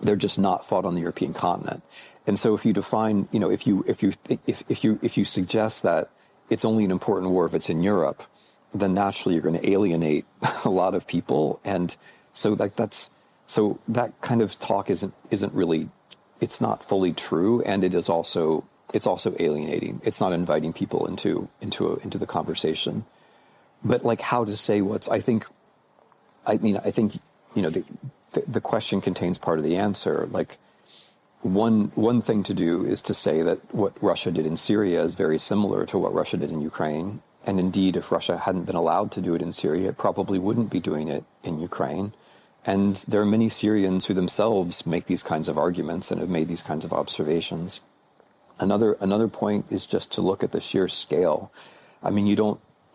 They're just not fought on the European continent. And so if you define, if you suggest that it's only an important war if it's in Europe, then naturally you're going to alienate a lot of people. And so so that kind of talk isn't really, it's not fully true, and it's also alienating. It's not inviting people into the conversation. But how to say I think the question contains part of the answer. One thing to do is to say that what Russia did in Syria is very similar to what Russia did in Ukraine. And indeed, if Russia hadn't been allowed to do it in Syria, it probably wouldn't be doing it in Ukraine. And there are many Syrians who themselves make these kinds of arguments and have made these kinds of observations. Another point is just to look at the sheer scale. I mean,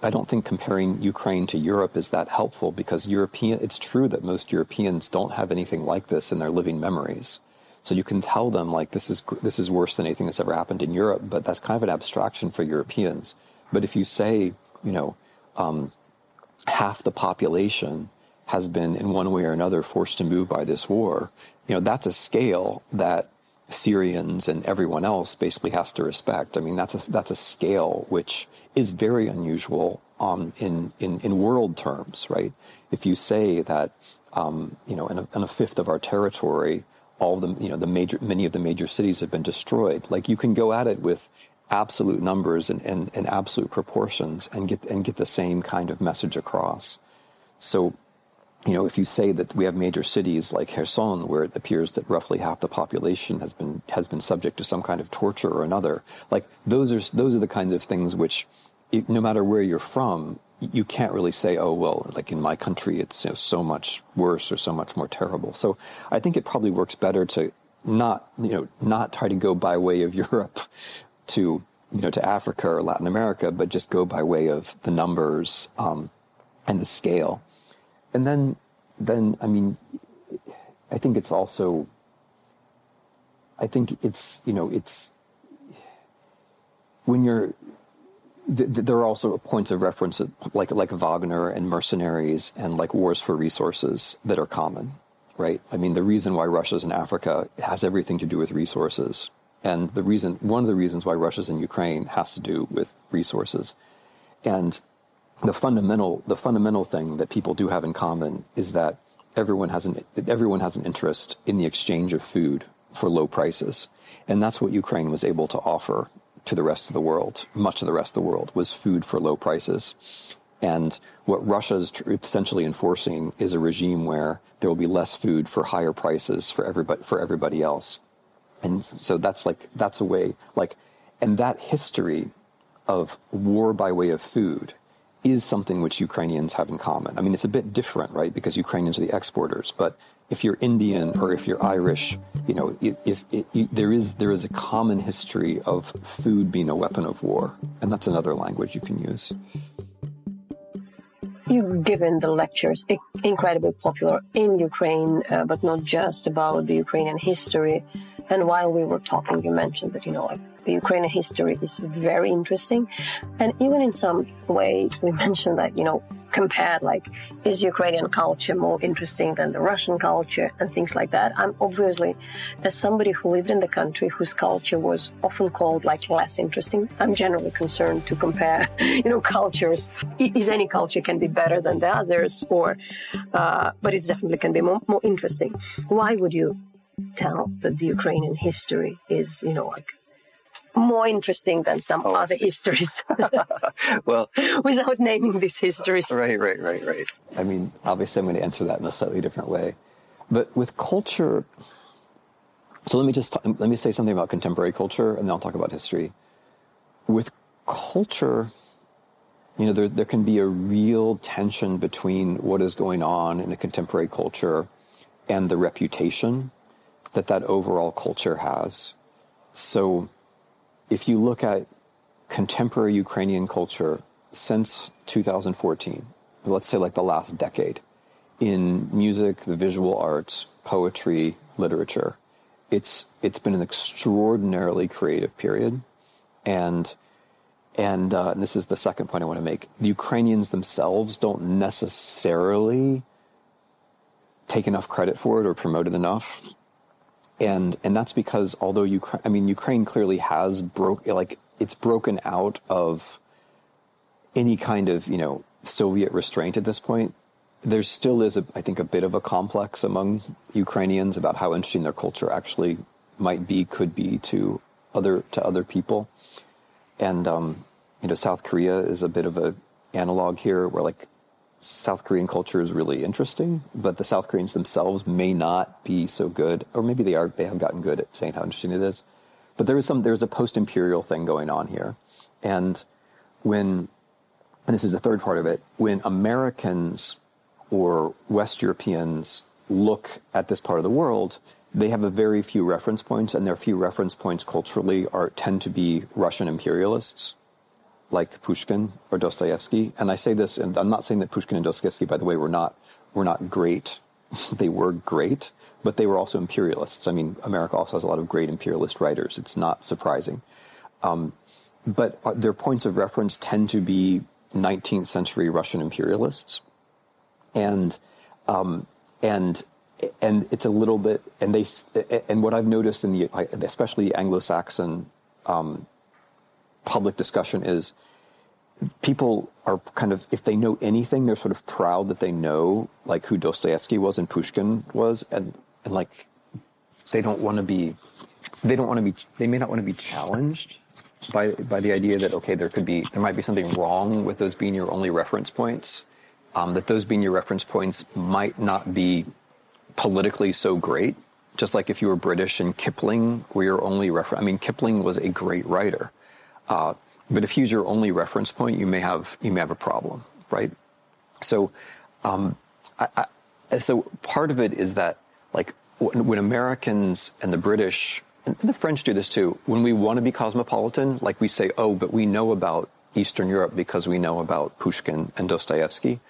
I don't think comparing Ukraine to Europe is that helpful, because it's true that most Europeans don't have anything like this in their living memories. So you can tell them, this is worse than anything that's ever happened in Europe, but that's kind of an abstraction for Europeans. But if you say, half the population has been in one way or another forced to move by this war, that's a scale that Syrians and everyone else basically has to respect. I mean, that's a scale which is very unusual in world terms, right? If you say that in a fifth of our territory, all of them, many of the major cities have been destroyed. Like, you can go at it with absolute numbers and absolute proportions and get the same kind of message across. So, if you say that we have major cities like Kherson, where it appears that roughly half the population has been subject to some kind of torture or another, like those are the kinds of things which, no matter where you're from, you can't really say, oh, well, like in my country, it's so much worse or so much more terrible. So I think it probably works better to not try to go by way of Europe to Africa or Latin America, but just go by way of the numbers and the scale. And then I mean, I think it's when you're, there are also points of reference like Wagner and mercenaries and like wars for resources that are common, right? I mean, the reason why Russia's in Africa has everything to do with resources. And one of the reasons why Russia's in Ukraine has to do with resources. And the fundamental thing that people do have in common is that everyone has an interest in the exchange of food for low prices. And that's what Ukraine was able to offer to the rest of the world. Much of the rest of the world was food for low prices. And what Russia is essentially enforcing is a regime where there will be less food for higher prices for everybody else. And so that's a way, and that history of war by way of food is something which Ukrainians have in common. I mean, it's a bit different, right? Because Ukrainians are the exporters. But if you're Indian or if you're Irish, there is a common history of food being a weapon of war. And that's another language you can use. You've given the lectures incredibly popular in Ukraine, but not just about the Ukrainian history. And while we were talking, you mentioned that, the Ukrainian history is very interesting. And even in some way, we mentioned that, compared, is Ukrainian culture more interesting than the Russian culture and things like that. I'm obviously, as somebody who lived in the country whose culture was often called less interesting, I'm generally concerned to compare, cultures. Is any culture can be better than the others, but it definitely can be more interesting. Why would you tell that the Ukrainian history is, more interesting than some other histories? Well, without naming these histories. Right. I mean, obviously I'm going to answer that in a slightly different way. But with culture, so let me say something about contemporary culture, and then I'll talk about history. With culture, there can be a real tension between what is going on in a contemporary culture and the reputation that overall culture has. So if you look at contemporary Ukrainian culture since 2014, let's say the last decade, in music, the visual arts, poetry, literature, it's been an extraordinarily creative period. And this is the second point I want to make. The Ukrainians themselves don't necessarily take enough credit for it or promote it enough. And that's because although Ukraine clearly has it's broken out of any kind of, Soviet restraint at this point, there still is, I think, a bit of a complex among Ukrainians about how interesting their culture actually could be to other people. And, South Korea is a bit of a analog here where South Korean culture is really interesting, but the South Koreans themselves may not be so good, or maybe they have gotten good at saying how interesting it is. But there's a post-imperial thing going on here. And this is the third part of it, when Americans or West Europeans look at this part of the world, they have a very few reference points, and their few reference points culturally tend to be Russian imperialists, like Pushkin or Dostoevsky. And I say this, and I'm not saying that Pushkin and Dostoevsky, by the way, were not great. They were great, but they were also imperialists. I mean, America also has a lot of great imperialist writers. It's not surprising. But their points of reference tend to be 19th century Russian imperialists. And and it's a little bit, and what I've noticed in the, especially Anglo-Saxon public discussion is people are kind of, if they know anything, they're sort of proud that they know, like, who Dostoevsky was and Pushkin was, and like, they may not want to be challenged by the idea that, okay, there might be something wrong with those being your only reference points, that those being your reference points might not be politically so great. Just like if you were British and Kipling were your only reference. I mean, Kipling was a great writer. But if he's your only reference point, you may have a problem, right? So, so part of it is that, like, when Americans and the British and the French do this too, when we want to be cosmopolitan, like we say, oh, but we know about Eastern Europe because we know about Pushkin and Dostoevsky,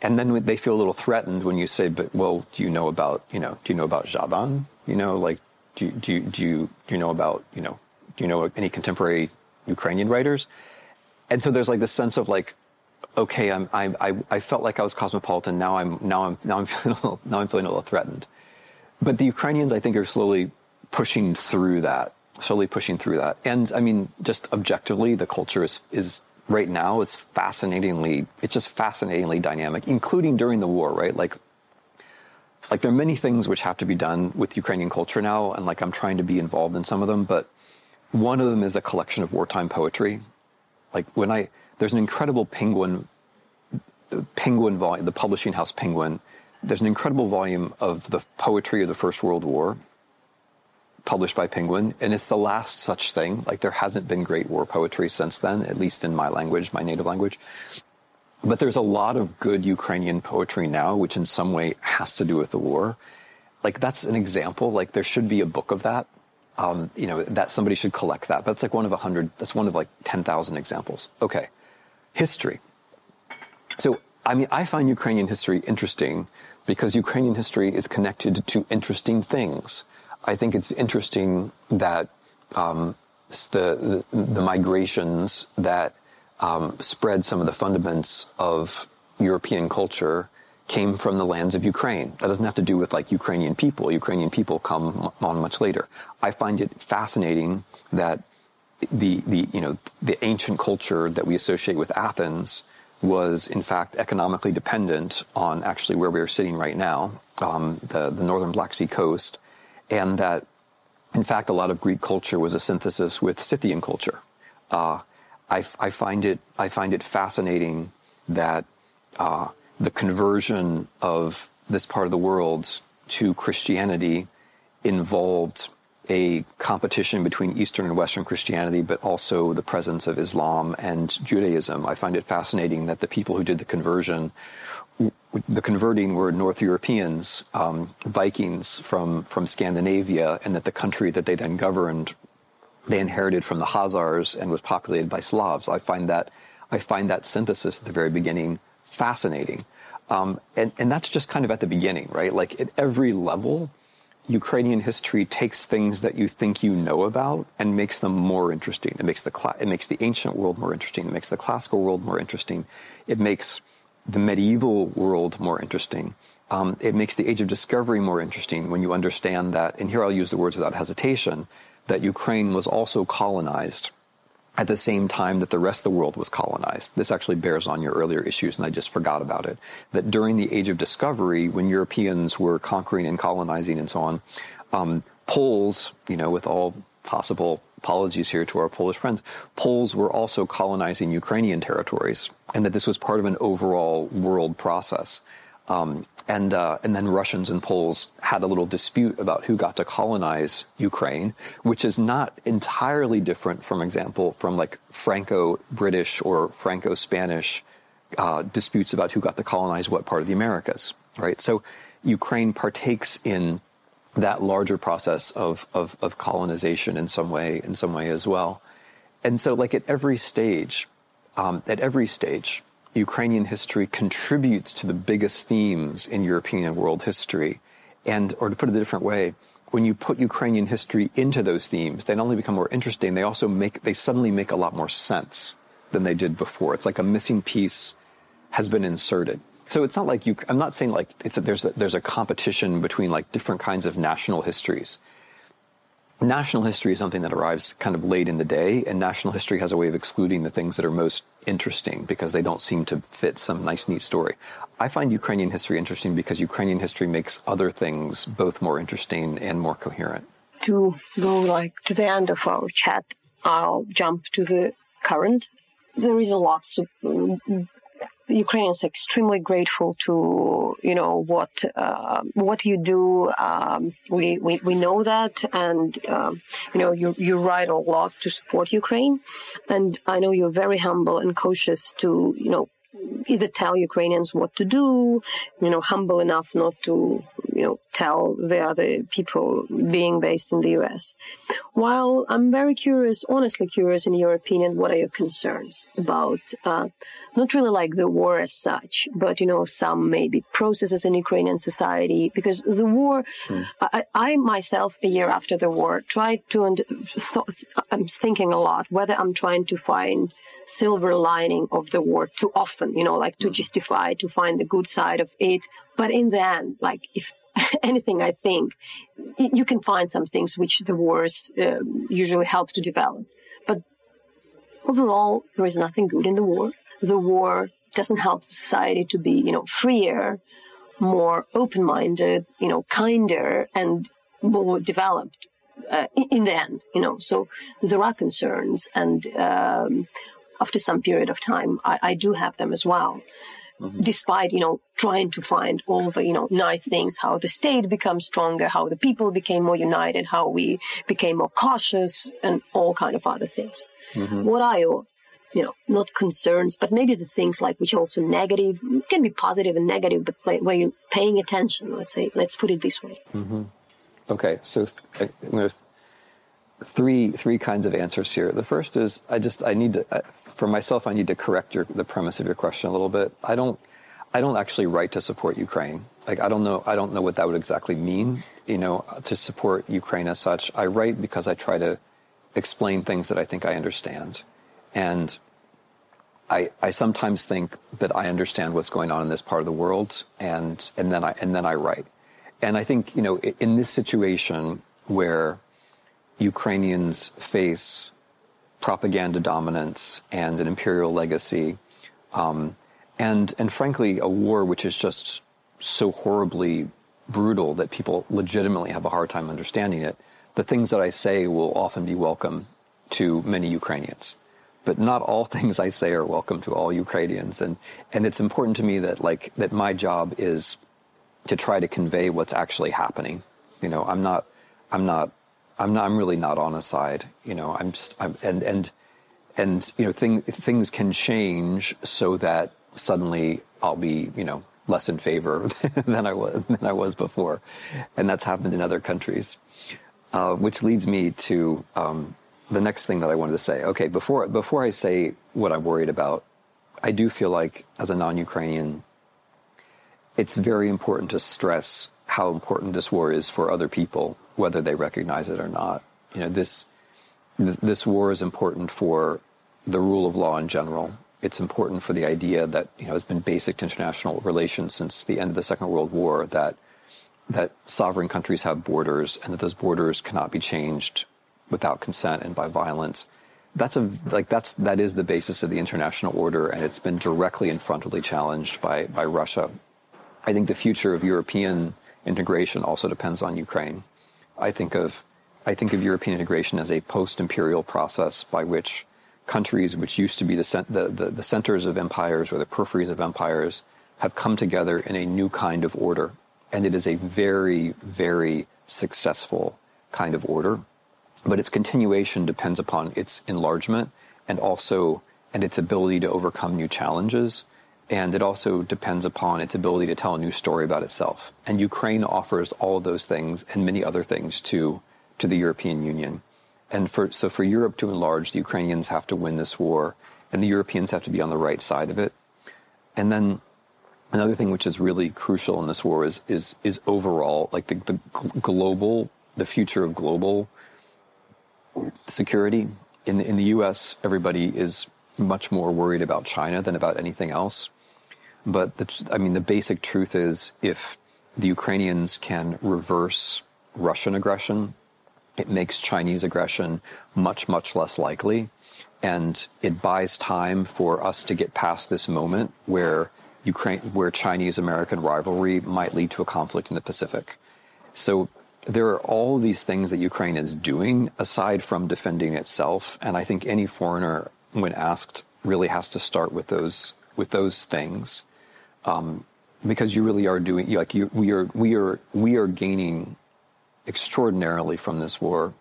and then they feel a little threatened when you say, but well, do you know about Jadon? Like, do you know about any contemporary Ukrainian writers? And so there's like this sense of like, okay, I felt like I was cosmopolitan. Now I'm feeling a little threatened. But the Ukrainians, I think, are slowly pushing through that. And I mean, just objectively, the culture is right now, it's just fascinatingly dynamic, including during the war, right? Like there are many things which have to be done with Ukrainian culture now, and like I'm trying to be involved in some of them, but one of them is a collection of wartime poetry. Like there's an incredible Penguin volume, the publishing house Penguin. There's an incredible volume of the poetry of the First World War published by Penguin, and it's the last such thing. Like, there hasn't been great war poetry since then, at least in my language, my native language. But there's a lot of good Ukrainian poetry now, which in some way has to do with the war. Like, that's an example. Like, there should be a book of that. That somebody should collect that. But it's like one of 100, that's one of like 10,000 examples. Okay. History. So, I mean, I find Ukrainian history interesting because Ukrainian history is connected to interesting things. I think it's interesting that the migrations that spread some of the fundaments of European culture came from the lands of Ukraine. That doesn't have to do with like Ukrainian people. Ukrainian people come on much later. I find it fascinating that the ancient culture that we associate with Athens was in fact economically dependent on actually where we are sitting right now, the northern Black Sea coast, and that in fact a lot of Greek culture was a synthesis with Scythian culture. I find it fascinating that the conversion of this part of the world to Christianity involved a competition between Eastern and Western Christianity, but also the presence of Islam and Judaism. I find it fascinating that the people who did the converting were North Europeans, Vikings from Scandinavia, and that the country that they then governed, they inherited from the Khazars and was populated by Slavs. I find that synthesis at the very beginning fascinating. And that's just kind of at the beginning, right? Like at every level, Ukrainian history takes things that you think you know about and makes them more interesting. It makes the ancient world more interesting. It makes the classical world more interesting. It makes the medieval world more interesting. It makes the Age of Discovery more interesting when you understand that, and here I'll use the words without hesitation, that Ukraine was also colonized at the same time that the rest of the world was colonized. This actually bears on your earlier issues, and I just forgot about it. That during the Age of Discovery, when Europeans were conquering and colonizing and so on, Poles, with all possible apologies here to our Polish friends, Poles were also colonizing Ukrainian territories, and that this was part of an overall world process. And then Russians and Poles had a little dispute about who got to colonize Ukraine, which is not entirely different, from example, from like Franco-British or Franco-Spanish disputes about who got to colonize what part of the Americas, right? So Ukraine partakes in that larger process of colonization in some way as well. And so like at every stage, Ukrainian history contributes to the biggest themes in European and world history. Or to put it a different way, when you put Ukrainian history into those themes, they not only become more interesting, they suddenly make a lot more sense than they did before. It's like a missing piece has been inserted. So it's not like I'm not saying like there's a competition between like different kinds of national histories. National history is something that arrives kind of late in the day, and national history has a way of excluding the things that are most interesting because they don't seem to fit some nice, neat story. I find Ukrainian history interesting because Ukrainian history makes other things both more interesting and more coherent. To go like to the end of our chat, I'll jump to the current. There is a lot. So, the Ukrainians are extremely grateful to, what you do. We know that, and you write a lot to support Ukraine, and I know you're very humble and cautious to, either tell Ukrainians what to do, humble enough not to, tell the other people being based in the US. While I'm very curious, honestly curious in your opinion, what are your concerns about, not really like the war as such, but, some maybe processes in Ukrainian society, because the war, I myself, a year after the war, tried to, I'm thinking a lot, whether I'm trying to find silver lining of the war too often, to justify, to find the good side of it. But in the end, if anything, I think you can find some things which the wars usually help to develop. But overall, there is nothing good in the war. The war doesn't help society to be, freer, more open-minded, kinder, and more developed in the end, So there are concerns, and after some period of time, I do have them as well. Mm-hmm. Despite, trying to find all the, nice things, how the state becomes stronger, how the people became more united, how we became more cautious, and all kind of other things. Mm-hmm. What are your, not concerns, but maybe the things which are also negative, can be positive and negative, but where you're paying attention, let's put it this way. Mm-hmm. Okay, so there's three kinds of answers here. The first is I need to, for myself, I need to correct the premise of your question a little bit. I don't actually write to support Ukraine. I don't know what that would exactly mean, to support Ukraine as such. I write because I try to explain things that I think I understand. And I sometimes think that I understand what's going on in this part of the world, and then I write. And I think, in this situation where Ukrainians face propaganda dominance and an imperial legacy, and frankly, a war which is just so horribly brutal that people legitimately have a hard time understanding it, the things that I say will often be welcome to many Ukrainians. But not all things I say are welcome to all Ukrainians. And it's important to me that my job is to try to convey what's actually happening. I'm really not on a side, things can change so that suddenly I'll be, less in favor than I was before. And that's happened in other countries, which leads me to, the next thing that I wanted to say. Okay. Before I say what I'm worried about, I do feel like as a non-Ukrainian, it's very important to stress how important this war is for other people, whether they recognize it or not. This war is important for the rule of law in general. It's important for the idea that, has been basic to international relations since the end of the Second World War, that sovereign countries have borders and that those borders cannot be changed without consent and by violence. That is the basis of the international order, and it's been directly and frontally challenged by Russia. I think the future of European integration also depends on Ukraine. I think of European integration as a post-imperial process by which countries which used to be the centers of empires or the peripheries of empires have come together in a new kind of order. And it is a very, very successful kind of order. But its continuation depends upon its enlargement and its ability to overcome new challenges. And it also depends upon its ability to tell a new story about itself. And Ukraine offers all of those things and many other things to the European Union. And for Europe to enlarge, the Ukrainians have to win this war, and the Europeans have to be on the right side of it. And then another thing which is really crucial in this war is overall, the future of global security. In the U.S., everybody is much more worried about China than about anything else. But the basic truth is, if the Ukrainians can reverse Russian aggression, it makes Chinese aggression much, much less likely. And it buys time for us to get past this moment where Chinese-American rivalry might lead to a conflict in the Pacific. So there are all these things that Ukraine is doing aside from defending itself. And I think any foreigner, when asked, really has to start with those things. Because you really are doing, we are gaining extraordinarily from this war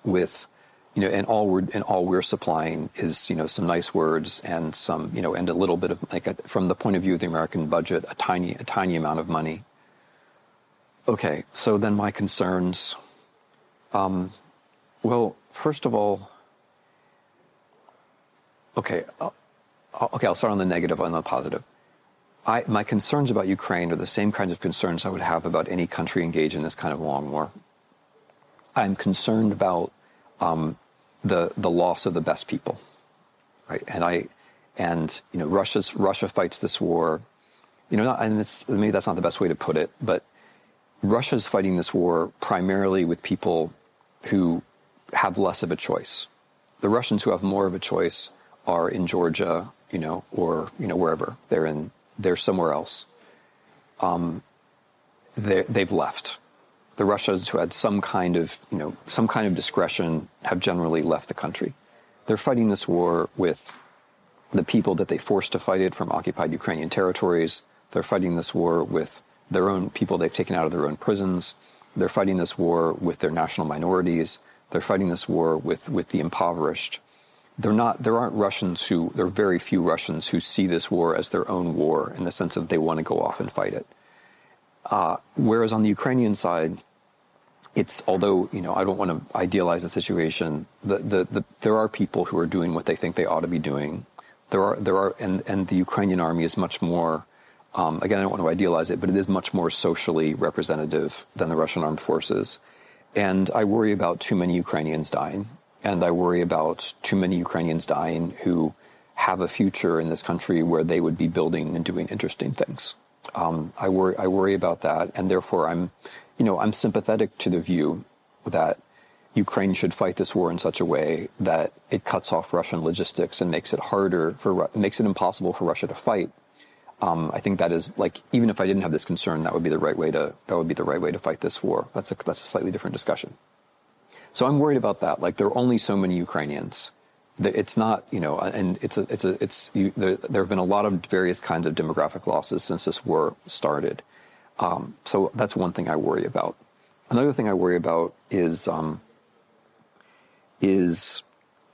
with, and all we're supplying is, some nice words and some, and a little bit of, from the point of view of the American budget, a tiny amount of money. Okay, so then my concerns, well, first of all, I'll start on the negative and the positive. My concerns about Ukraine are the same kinds of concerns I would have about any country engaged in this kind of long war. I'm concerned about the loss of the best people, right? Russia fights this war, maybe that's not the best way to put it, but Russia's fighting this war primarily with people who have less of a choice. The Russians who have more of a choice are in Georgia, or wherever they're somewhere else. They've left. The Russians who had some kind of discretion have generally left the country. They're fighting this war with the people that they forced to fight it from occupied Ukrainian territories. They're fighting this war with their own people they've taken out of their own prisons. They're fighting this war with their national minorities. They're fighting this war with the impoverished. There are very few Russians who see this war as their own war in the sense of they want to go off and fight it. Whereas on the Ukrainian side, although I don't want to idealize the situation, there are people who are doing what they think they ought to be doing. And the Ukrainian army is much more, again, I don't want to idealize it, but it is much more socially representative than the Russian armed forces. And I worry about too many Ukrainians dying. And I worry about too many Ukrainians dying who have a future in this country where they would be building and doing interesting things. I worry about that. And therefore I'm sympathetic to the view that Ukraine should fight this war in such a way that it cuts off Russian logistics and makes it impossible for Russia to fight. I think that is, even if I didn't have this concern, that would be the right way to fight this war. That's a slightly different discussion. So I'm worried about that. There are only so many Ukrainians. It's not, and there have been a lot of various kinds of demographic losses since this war started. So that's one thing I worry about. Another thing I worry about is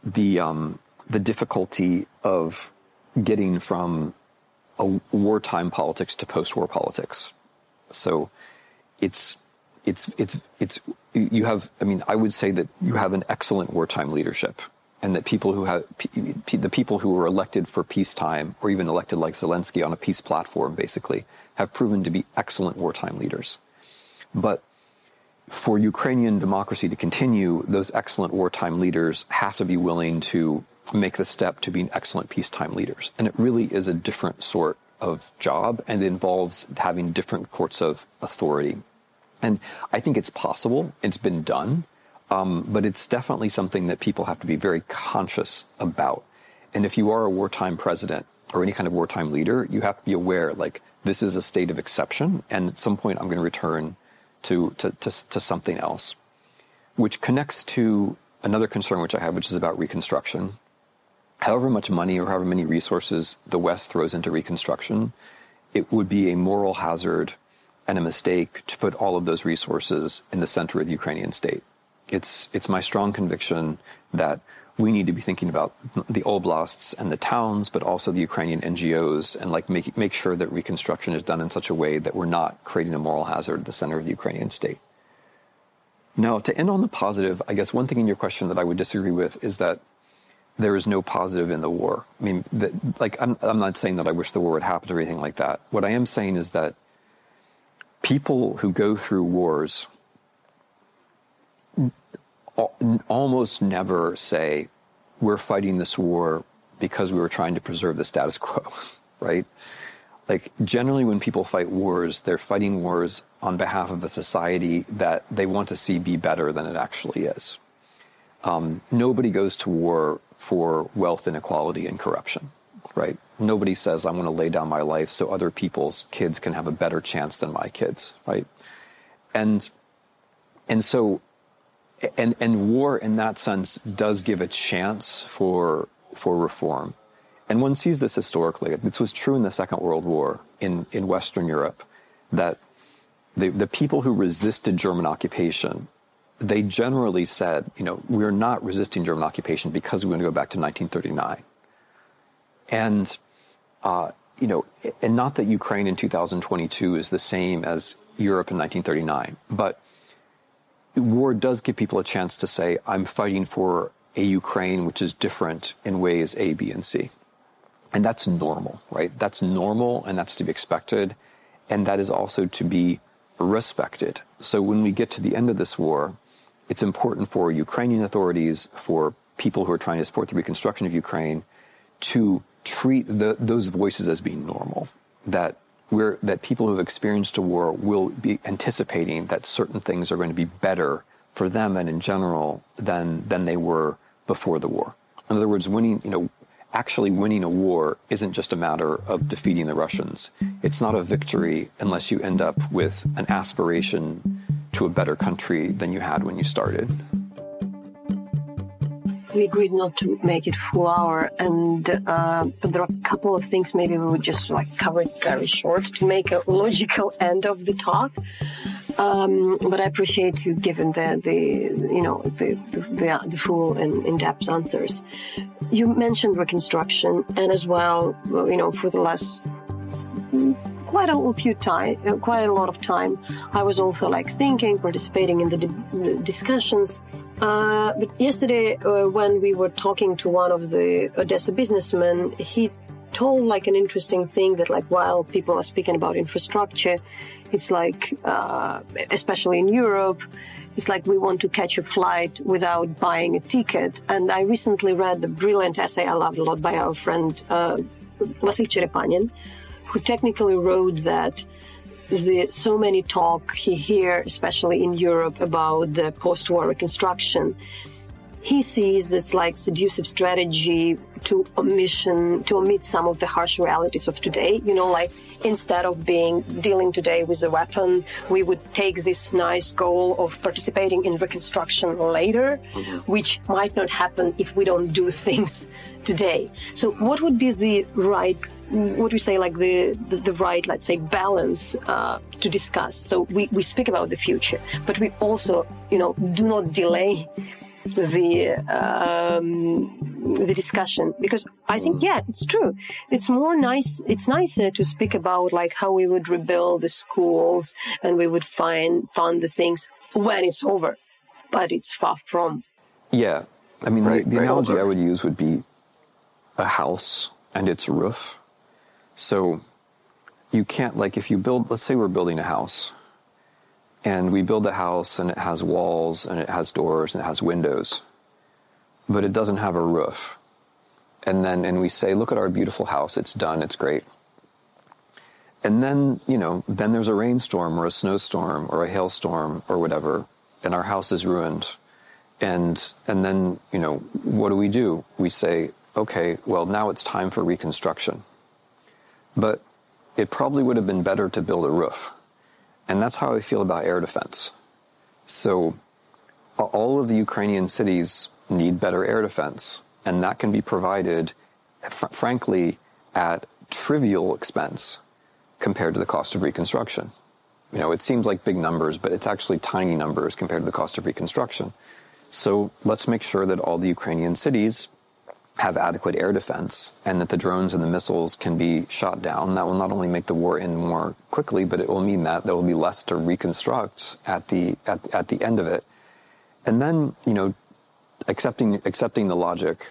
the difficulty of getting from a wartime politics to post-war politics. So I would say that you have an excellent wartime leadership, and that the people who were elected for peacetime, or even elected like Zelensky on a peace platform, basically, have proven to be excellent wartime leaders. But for Ukrainian democracy to continue, those excellent wartime leaders have to be willing to make the step to being excellent peacetime leaders. And it really is a different sort of job, and it involves having different sorts of authority. And I think it's possible. It's been done. But it's definitely something that people have to be very conscious about. And if you are a wartime president or any kind of wartime leader, you have to be aware, this is a state of exception, and at some point I'm going to return to something else. Which connects to another concern which I have, which is about reconstruction. However much money or however many resources the West throws into reconstruction, it would be a moral hazard and a mistake to put all of those resources in the center of the Ukrainian state. It's my strong conviction that we need to be thinking about the oblasts and the towns, but also the Ukrainian NGOs, and make sure that reconstruction is done in such a way that we're not creating a moral hazard at the center of the Ukrainian state. Now, to end on the positive, I guess one thing in your question that I would disagree with is that there is no positive in the war. I mean, I'm not saying that I wish the war would happen or anything like that. What I am saying is that people who go through wars almost never say, we're fighting this war because we were trying to preserve the status quo, right? like generally when people fight wars, they're fighting wars on behalf of a society that they want to see be better than it actually is. Nobody goes to war for wealth inequality and corruption, right? Nobody says, I want to lay down my life so other people's kids can have a better chance than my kids, right? And so war in that sense does give a chance for reform. And one sees this historically. This was true in the Second World War in Western Europe, that the people who resisted German occupation, they generally said, we're not resisting German occupation because we want to go back to 1939. And, and not that Ukraine in 2022 is the same as Europe in 1939, but war does give people a chance to say, I'm fighting for a Ukraine which is different in ways A, B, and C. And that's normal, right? That's normal, and that's to be expected, and that is also to be respected. So when we get to the end of this war, it's important for Ukrainian authorities, for people who are trying to support the reconstruction of Ukraine, to treat those voices as being normal, that people who have experienced a war will be anticipating that certain things are going to be better for them and in general than they were before the war. In other words, actually winning a war isn't just a matter of defeating the Russians. It's not a victory unless you end up with an aspiration to a better country than you had when you started. We agreed not to make it full hour, but there are a couple of things maybe we would just cover it very short to make a logical end of the talk. But I appreciate you giving the full and in-depth answers. You mentioned Reconstruction, and as well, for the last quite a lot of time, I was also thinking, participating in the discussions. But yesterday, when we were talking to one of the Odessa businessmen, he told an interesting thing that while people are speaking about infrastructure, it's especially in Europe, it's we want to catch a flight without buying a ticket. And I recently read the brilliant essay I loved a lot by our friend Vasil Cherepanin, who technically wrote that so many talk he hear, especially in Europe, about the post-war reconstruction. He sees this seductive strategy to omit some of the harsh realities of today. Instead of dealing today with the weapon, we would take this nice goal of participating in reconstruction later, which might not happen if we don't do things today. So what would be the right, what do you say, the right, let's say, balance to discuss? So we speak about the future, but we also, do not delay the discussion, because I think, it's true. It's nicer to speak about how we would rebuild the schools and we would fund the things when it's over, but it's far from. Yeah. I mean, the analogy I would use would be a house and its roof. So you can't, if you build, let's say we're building a house, and we build a house and it has walls and it has doors and it has windows, but it doesn't have a roof. And we say, look at our beautiful house. It's done. It's great. And then, then there's a rainstorm or a snowstorm or a hailstorm or whatever, and our house is ruined. And then, what do? We say, okay, well, now it's time for reconstruction. But it probably would have been better to build a roof. And that's how I feel about air defense. So all of the Ukrainian cities need better air defense, and that can be provided, frankly, at trivial expense compared to the cost of reconstruction. It seems like big numbers, but it's actually tiny numbers compared to the cost of reconstruction. So let's make sure that all the Ukrainian cities have adequate air defense, and that the drones and the missiles can be shot down. That will not only make the war end more quickly, but it will mean that there will be less to reconstruct at the end of it. And then, accepting the logic,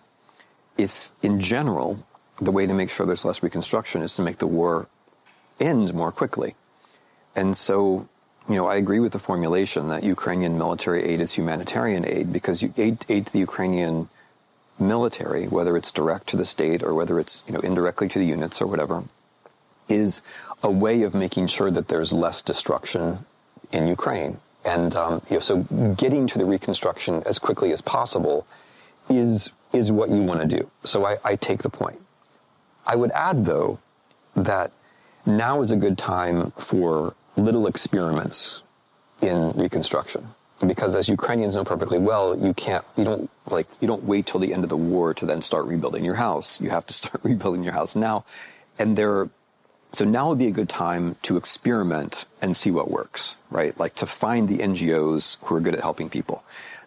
if in general, the way to make sure there's less reconstruction is to make the war end more quickly. And so, I agree with the formulation that Ukrainian military aid is humanitarian aid, because aid to the Ukrainian military, whether it's direct to the state or whether it's indirectly to the units or whatever, is a way of making sure that there's less destruction in Ukraine. And so getting to the reconstruction as quickly as possible is what you want to do. So I take the point. I would add, though, that now is a good time for little experiments in reconstruction. Because as Ukrainians know perfectly well, you don't wait till the end of the war to then start rebuilding your house. You have to start rebuilding your house now. So now would be a good time to experiment and see what works, right? Like to find the NGOs who are good at helping people,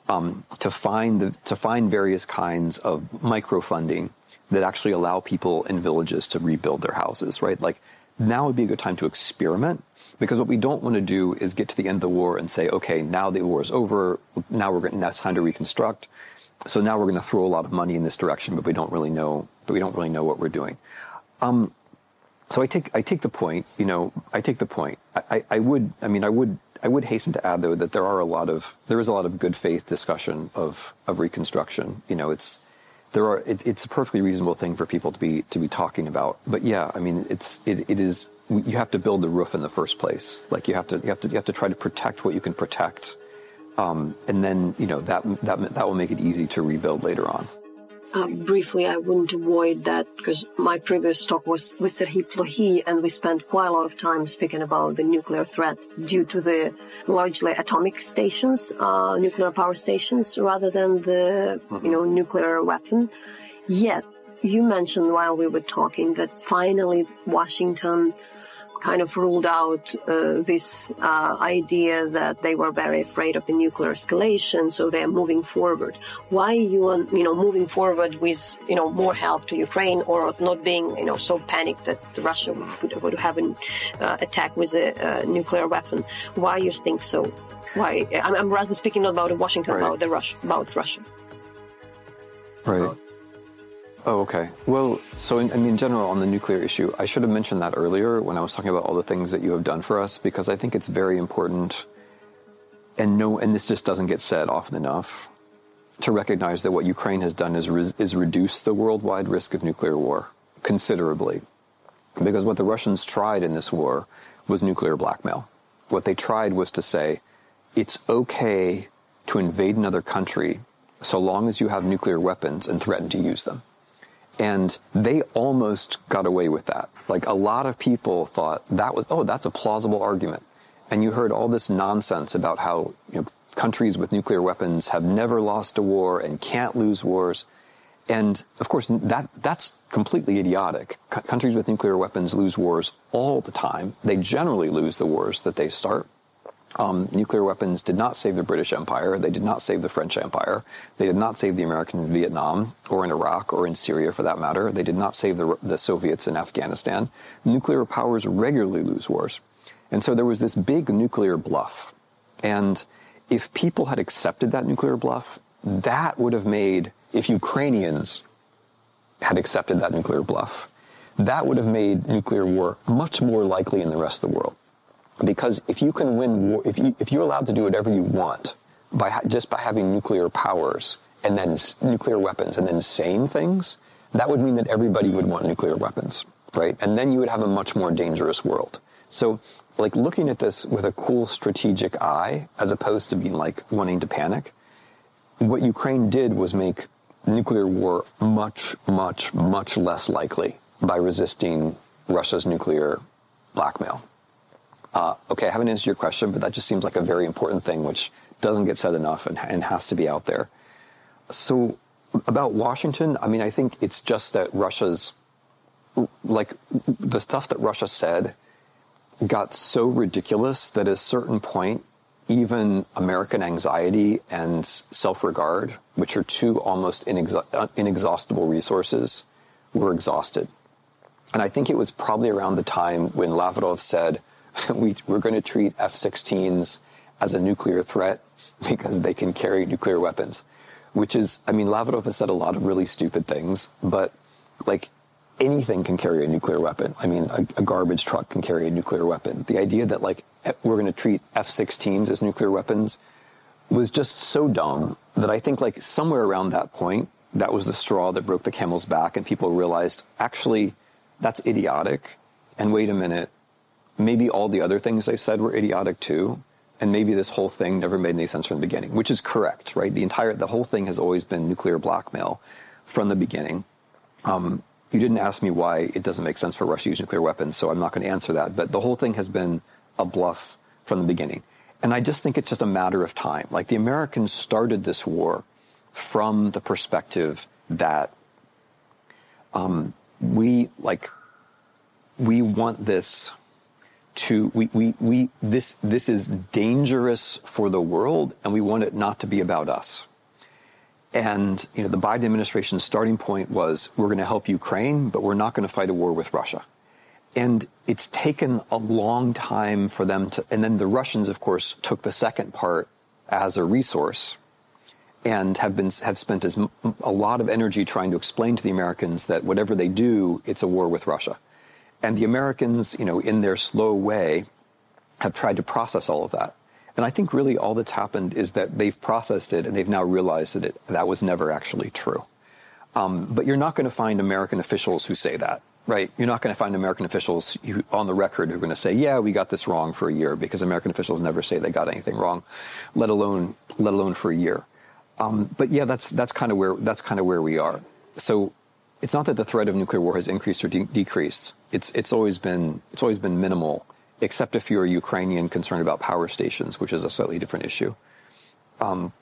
to find various kinds of microfunding that actually allow people in villages to rebuild their houses, right? Like now would be a good time to experiment, because what we don't want to do is get to the end of the war and say, okay, now the war is over. Now it's time to reconstruct. So now we're going to throw a lot of money in this direction, but we don't really know what we're doing. So I take the point, I take the point. I would hasten to add, though, that there is a lot of good faith discussion of reconstruction. It's a perfectly reasonable thing for people to be talking about. But yeah, I mean, it is, you have to build the roof in the first place. Like you have to try to protect what you can protect. And then, that will make it easy to rebuild later on. Briefly, I wouldn't avoid that because my previous talk was with Serhiy Plohi, and we spent quite a lot of time speaking about the nuclear threat due to the largely atomic stations, nuclear power stations, rather than the, nuclear weapon. Yet, you mentioned while we were talking that finally Washington kind of ruled out this idea that they were very afraid of the nuclear escalation, so they're moving forward. Why you are, moving forward with, more help to Ukraine, or not being, so panicked that Russia would have an attack with a nuclear weapon? Why you think so? Why? I'm rather speaking not about Washington, right. about Russia. Right. Oh, okay. Well, so in general on the nuclear issue, I should have mentioned that earlier when I was talking about all the things that you have done for us, because I think it's very important, and this just doesn't get said often enough, to recognize that what Ukraine has done is reduce the worldwide risk of nuclear war considerably. Because what the Russians tried in this war was nuclear blackmail. What they tried was to say, it's okay to invade another country so long as you have nuclear weapons and threaten to use them. And they almost got away with that. Like a lot of people thought that's a plausible argument. And you heard all this nonsense about how countries with nuclear weapons have never lost a war and can't lose wars. And of course, that's completely idiotic. Countries with nuclear weapons lose wars all the time. They generally lose the wars that they start. Nuclear weapons did not save the British Empire. They did not save the French Empire. They did not save the Americans in Vietnam or in Iraq or in Syria, for that matter. They did not save the Soviets in Afghanistan. Nuclear powers regularly lose wars. And so there was this big nuclear bluff. And if people had accepted that nuclear bluff, that would have made, if Ukrainians had accepted that nuclear bluff, that would have made nuclear war much more likely in the rest of the world. Because if you can win war, if you're allowed to do whatever you want just by having nuclear powers and then nuclear weapons and then saying things, that would mean that everybody would want nuclear weapons, right? And then you would have a much more dangerous world. So, like looking at this with a cool strategic eye, as opposed to being like wanting to panic, what Ukraine did was make nuclear war much, much, much less likely by resisting Russia's nuclear blackmail. Okay, I haven't answered your question, but that just seems like a very important thing which doesn't get said enough and has to be out there. So about Washington, I mean, I think it's just that Russia's, like the stuff that Russia said got so ridiculous that at a certain point, even American anxiety and self-regard, which are two almost inexhaustible resources, were exhausted. And I think it was probably around the time when Lavrov said, we're going to treat F-16s as a nuclear threat because they can carry nuclear weapons, which is, I mean, Lavrov has said a lot of really stupid things, but like anything can carry a nuclear weapon. I mean, a garbage truck can carry a nuclear weapon. The idea that like we're going to treat F-16s as nuclear weapons was just so dumb that I think like somewhere around that point, that was the straw that broke the camel's back, and people realized actually that's idiotic. and wait a minute, maybe all the other things they said were idiotic too, and maybe this whole thing never made any sense from the beginning, which is correct, right? The whole thing has always been nuclear blackmail from the beginning. You didn't ask me why it doesn't make sense for Russia to use nuclear weapons, so I'm not going to answer that. But the whole thing has been a bluff from the beginning. And I just think it's just a matter of time. Like, the Americans started this war from the perspective that we want this to, this is dangerous for the world, and we want it not to be about us. And, you know, the Biden administration's starting point was, we're going to help Ukraine, but we're not going to fight a war with Russia. And it's taken a long time for them to, and then the Russians, of course, took the second part as a resource and have spent a lot of energy trying to explain to the Americans that whatever they do, it's a war with Russia. And the Americans, you know, in their slow way, have tried to process all of that. And I think really all that's happened is that they've processed it and they've now realized that that was never actually true. But you're not going to find American officials who say that, right? You're not going to find American officials on the record who are going to say, yeah, we got this wrong for a year, because American officials never say they got anything wrong, let alone for a year. But yeah, that's kind of where we are. So it's not that the threat of nuclear war has increased or decreased. It's always been minimal, except if you're a Ukrainian concerned about power stations, which is a slightly different issue. But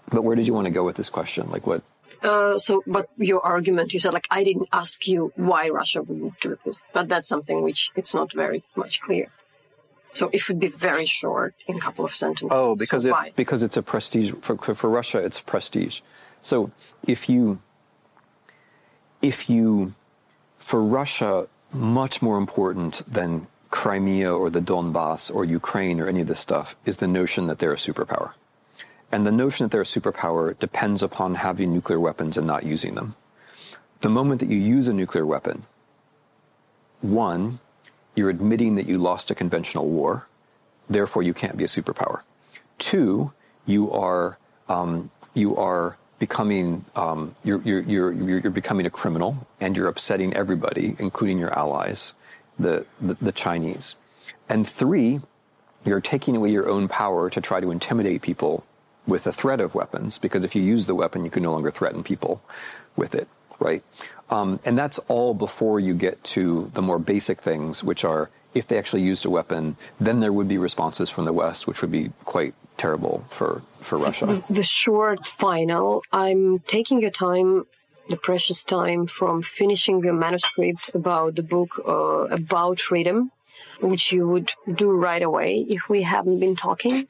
where did you want to go with this question? Like, what? But your argument, you said, like, I didn't ask you why Russia wouldn't do this, but that's something which it's not very much clear. So it would be very short in a couple of sentences. Oh, because it's a prestige for Russia. It's prestige. So for Russia, much more important than Crimea or the Donbass or Ukraine or any of this stuff is the notion that they're a superpower. And the notion that they're a superpower depends upon having nuclear weapons and not using them. The moment that you use a nuclear weapon, one, you're admitting that you lost a conventional war, therefore you can't be a superpower. Two, you are becoming you're becoming a criminal, and you're upsetting everybody, including your allies, the Chinese. And three, you're taking away your own power to try to intimidate people with the threat of weapons, because if you use the weapon, you can no longer threaten people with it, right? And that's all before you get to the more basic things, which are, if they actually used a weapon, then there would be responses from the West, which would be quite terrible for Russia. The short final, I'm taking your time, the precious time, from finishing your manuscript about the book about freedom, which you would do right away if we haven't been talking.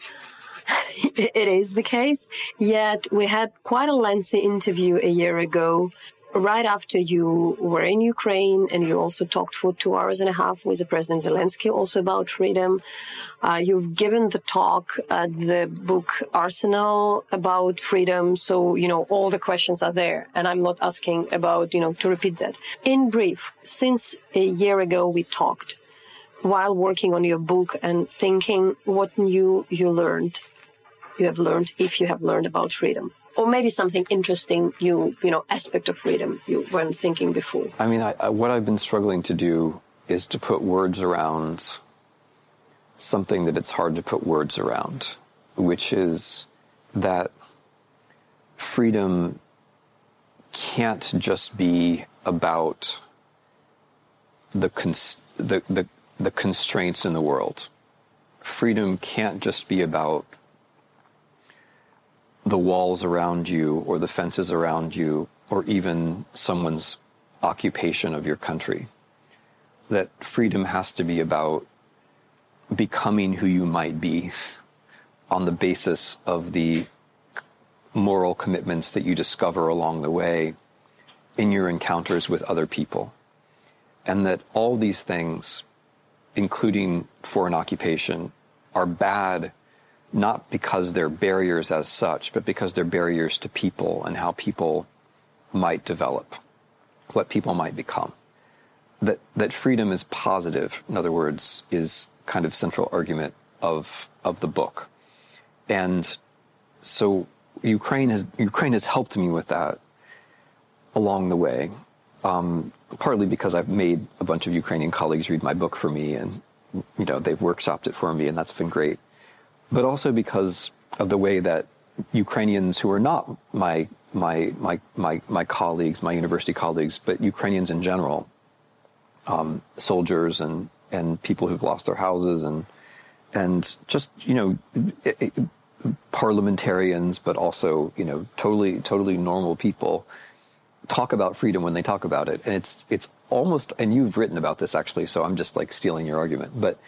It is the case. Yet we had quite a lengthy interview a year ago, right after you were in Ukraine, and you also talked for 2.5 hours with the President Zelensky also about freedom. You've given the talk at the book Arsenal about freedom. So, you know, all the questions are there. And I'm not asking about, you know, to repeat that. In brief, since a year ago we talked, while working on your book and thinking what new you have learned, if you have learned about freedom, or maybe something interesting, aspect of freedom you weren't thinking before. I mean, what I've been struggling to do is to put words around something that it's hard to put words around, which is that freedom can't just be about the constraints in the world. Freedom can't just be about the walls around you or the fences around you or even someone's occupation of your country. That freedom has to be about becoming who you might be on the basis of the moral commitments that you discover along the way in your encounters with other people. And that all these things, including foreign occupation, are bad not because they're barriers as such, but because they're barriers to people and how people might develop, what people might become. That freedom is positive, in other words, is kind of central argument of the book. And so Ukraine has helped me with that along the way. partly because I've made a bunch of Ukrainian colleagues read my book for me, and they've workshopped it for me, and that's been great. But also because of the way that Ukrainians who are not my colleagues, my university colleagues, but Ukrainians in general, soldiers and people who've lost their houses and just parliamentarians, but also totally normal people talk about freedom when they talk about it. And it's almost, and you've written about this actually, so I'm just like stealing your argument, but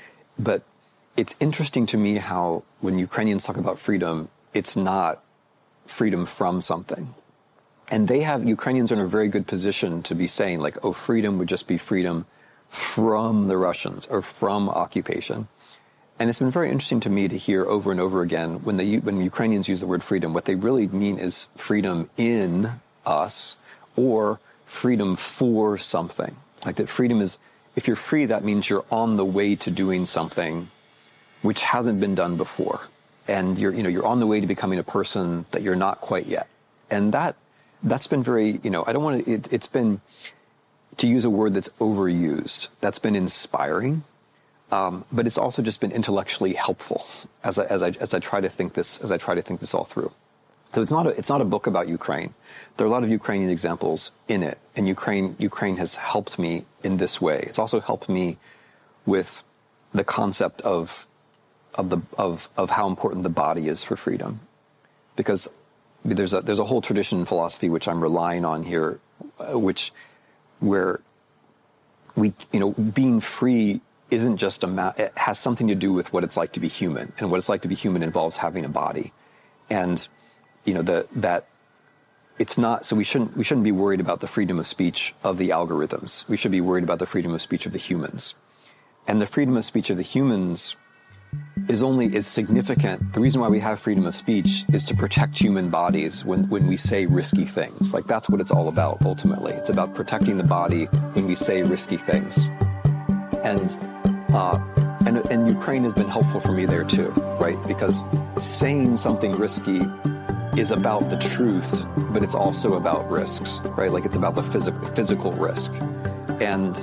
it's interesting to me how when Ukrainians talk about freedom, it's not freedom from something. And Ukrainians are in a very good position to be saying like, oh, freedom would just be freedom from the Russians or from occupation. And it's been very interesting to me to hear over and over again when Ukrainians use the word freedom, what they really mean is freedom in us or freedom for something. Like that freedom is, if you're free, that means you're on the way to doing something which hasn't been done before. And you're on the way to becoming a person that you're not quite yet. And that's been very, it's been, to use a word that's overused, that's been inspiring. But it's also just been intellectually helpful as I try to think this all through. So it's not a book about Ukraine. There are a lot of Ukrainian examples in it, and Ukraine has helped me in this way. It's also helped me with the concept of how important the body is for freedom, because there's a whole tradition in philosophy which I'm relying on here, where we being free isn't just it has something to do with what it's like to be human, and what it's like to be human involves having a body, and that it's not. So we shouldn't be worried about the freedom of speech of the algorithms. We should be worried about the freedom of speech of the humans, and the freedom of speech of the humans is significant. The reason why we have freedom of speech is to protect human bodies when we say risky things. Like that's what it's all about. Ultimately, it's about protecting the body when we say risky things, and Ukraine has been helpful for me there too, right? Because saying something risky is about the truth, but it's also about risks, right? Like it's about the physical risk, and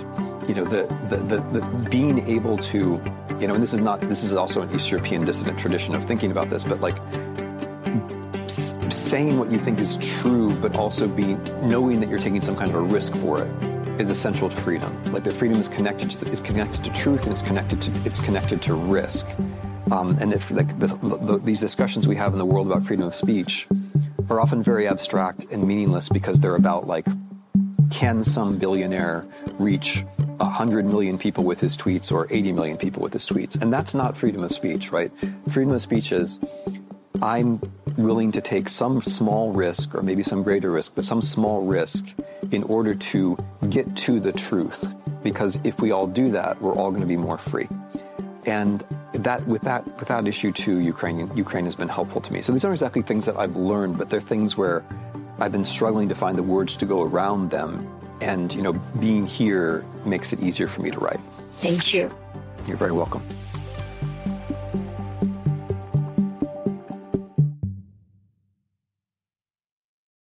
the being able to, and this is also an East European dissident tradition of thinking about this, but like saying what you think is true, but also knowing that you're taking some kind of a risk for it is essential to freedom. Like that freedom is connected to truth, and it's connected to risk. And if like these discussions we have in the world about freedom of speech are often very abstract and meaningless because they're about like, can some billionaire reach 100 million people with his tweets or 80 million people with his tweets? And that's not freedom of speech, right? Freedom of speech is, I'm willing to take some small risk, or maybe some greater risk, but some small risk in order to get to the truth. Because if we all do that, we're all going to be more free. And with that issue too, Ukraine has been helpful to me. So these aren't exactly things that I've learned, but they're things where I've been struggling to find the words to go around them. And, being here makes it easier for me to write. Thank you. You're very welcome.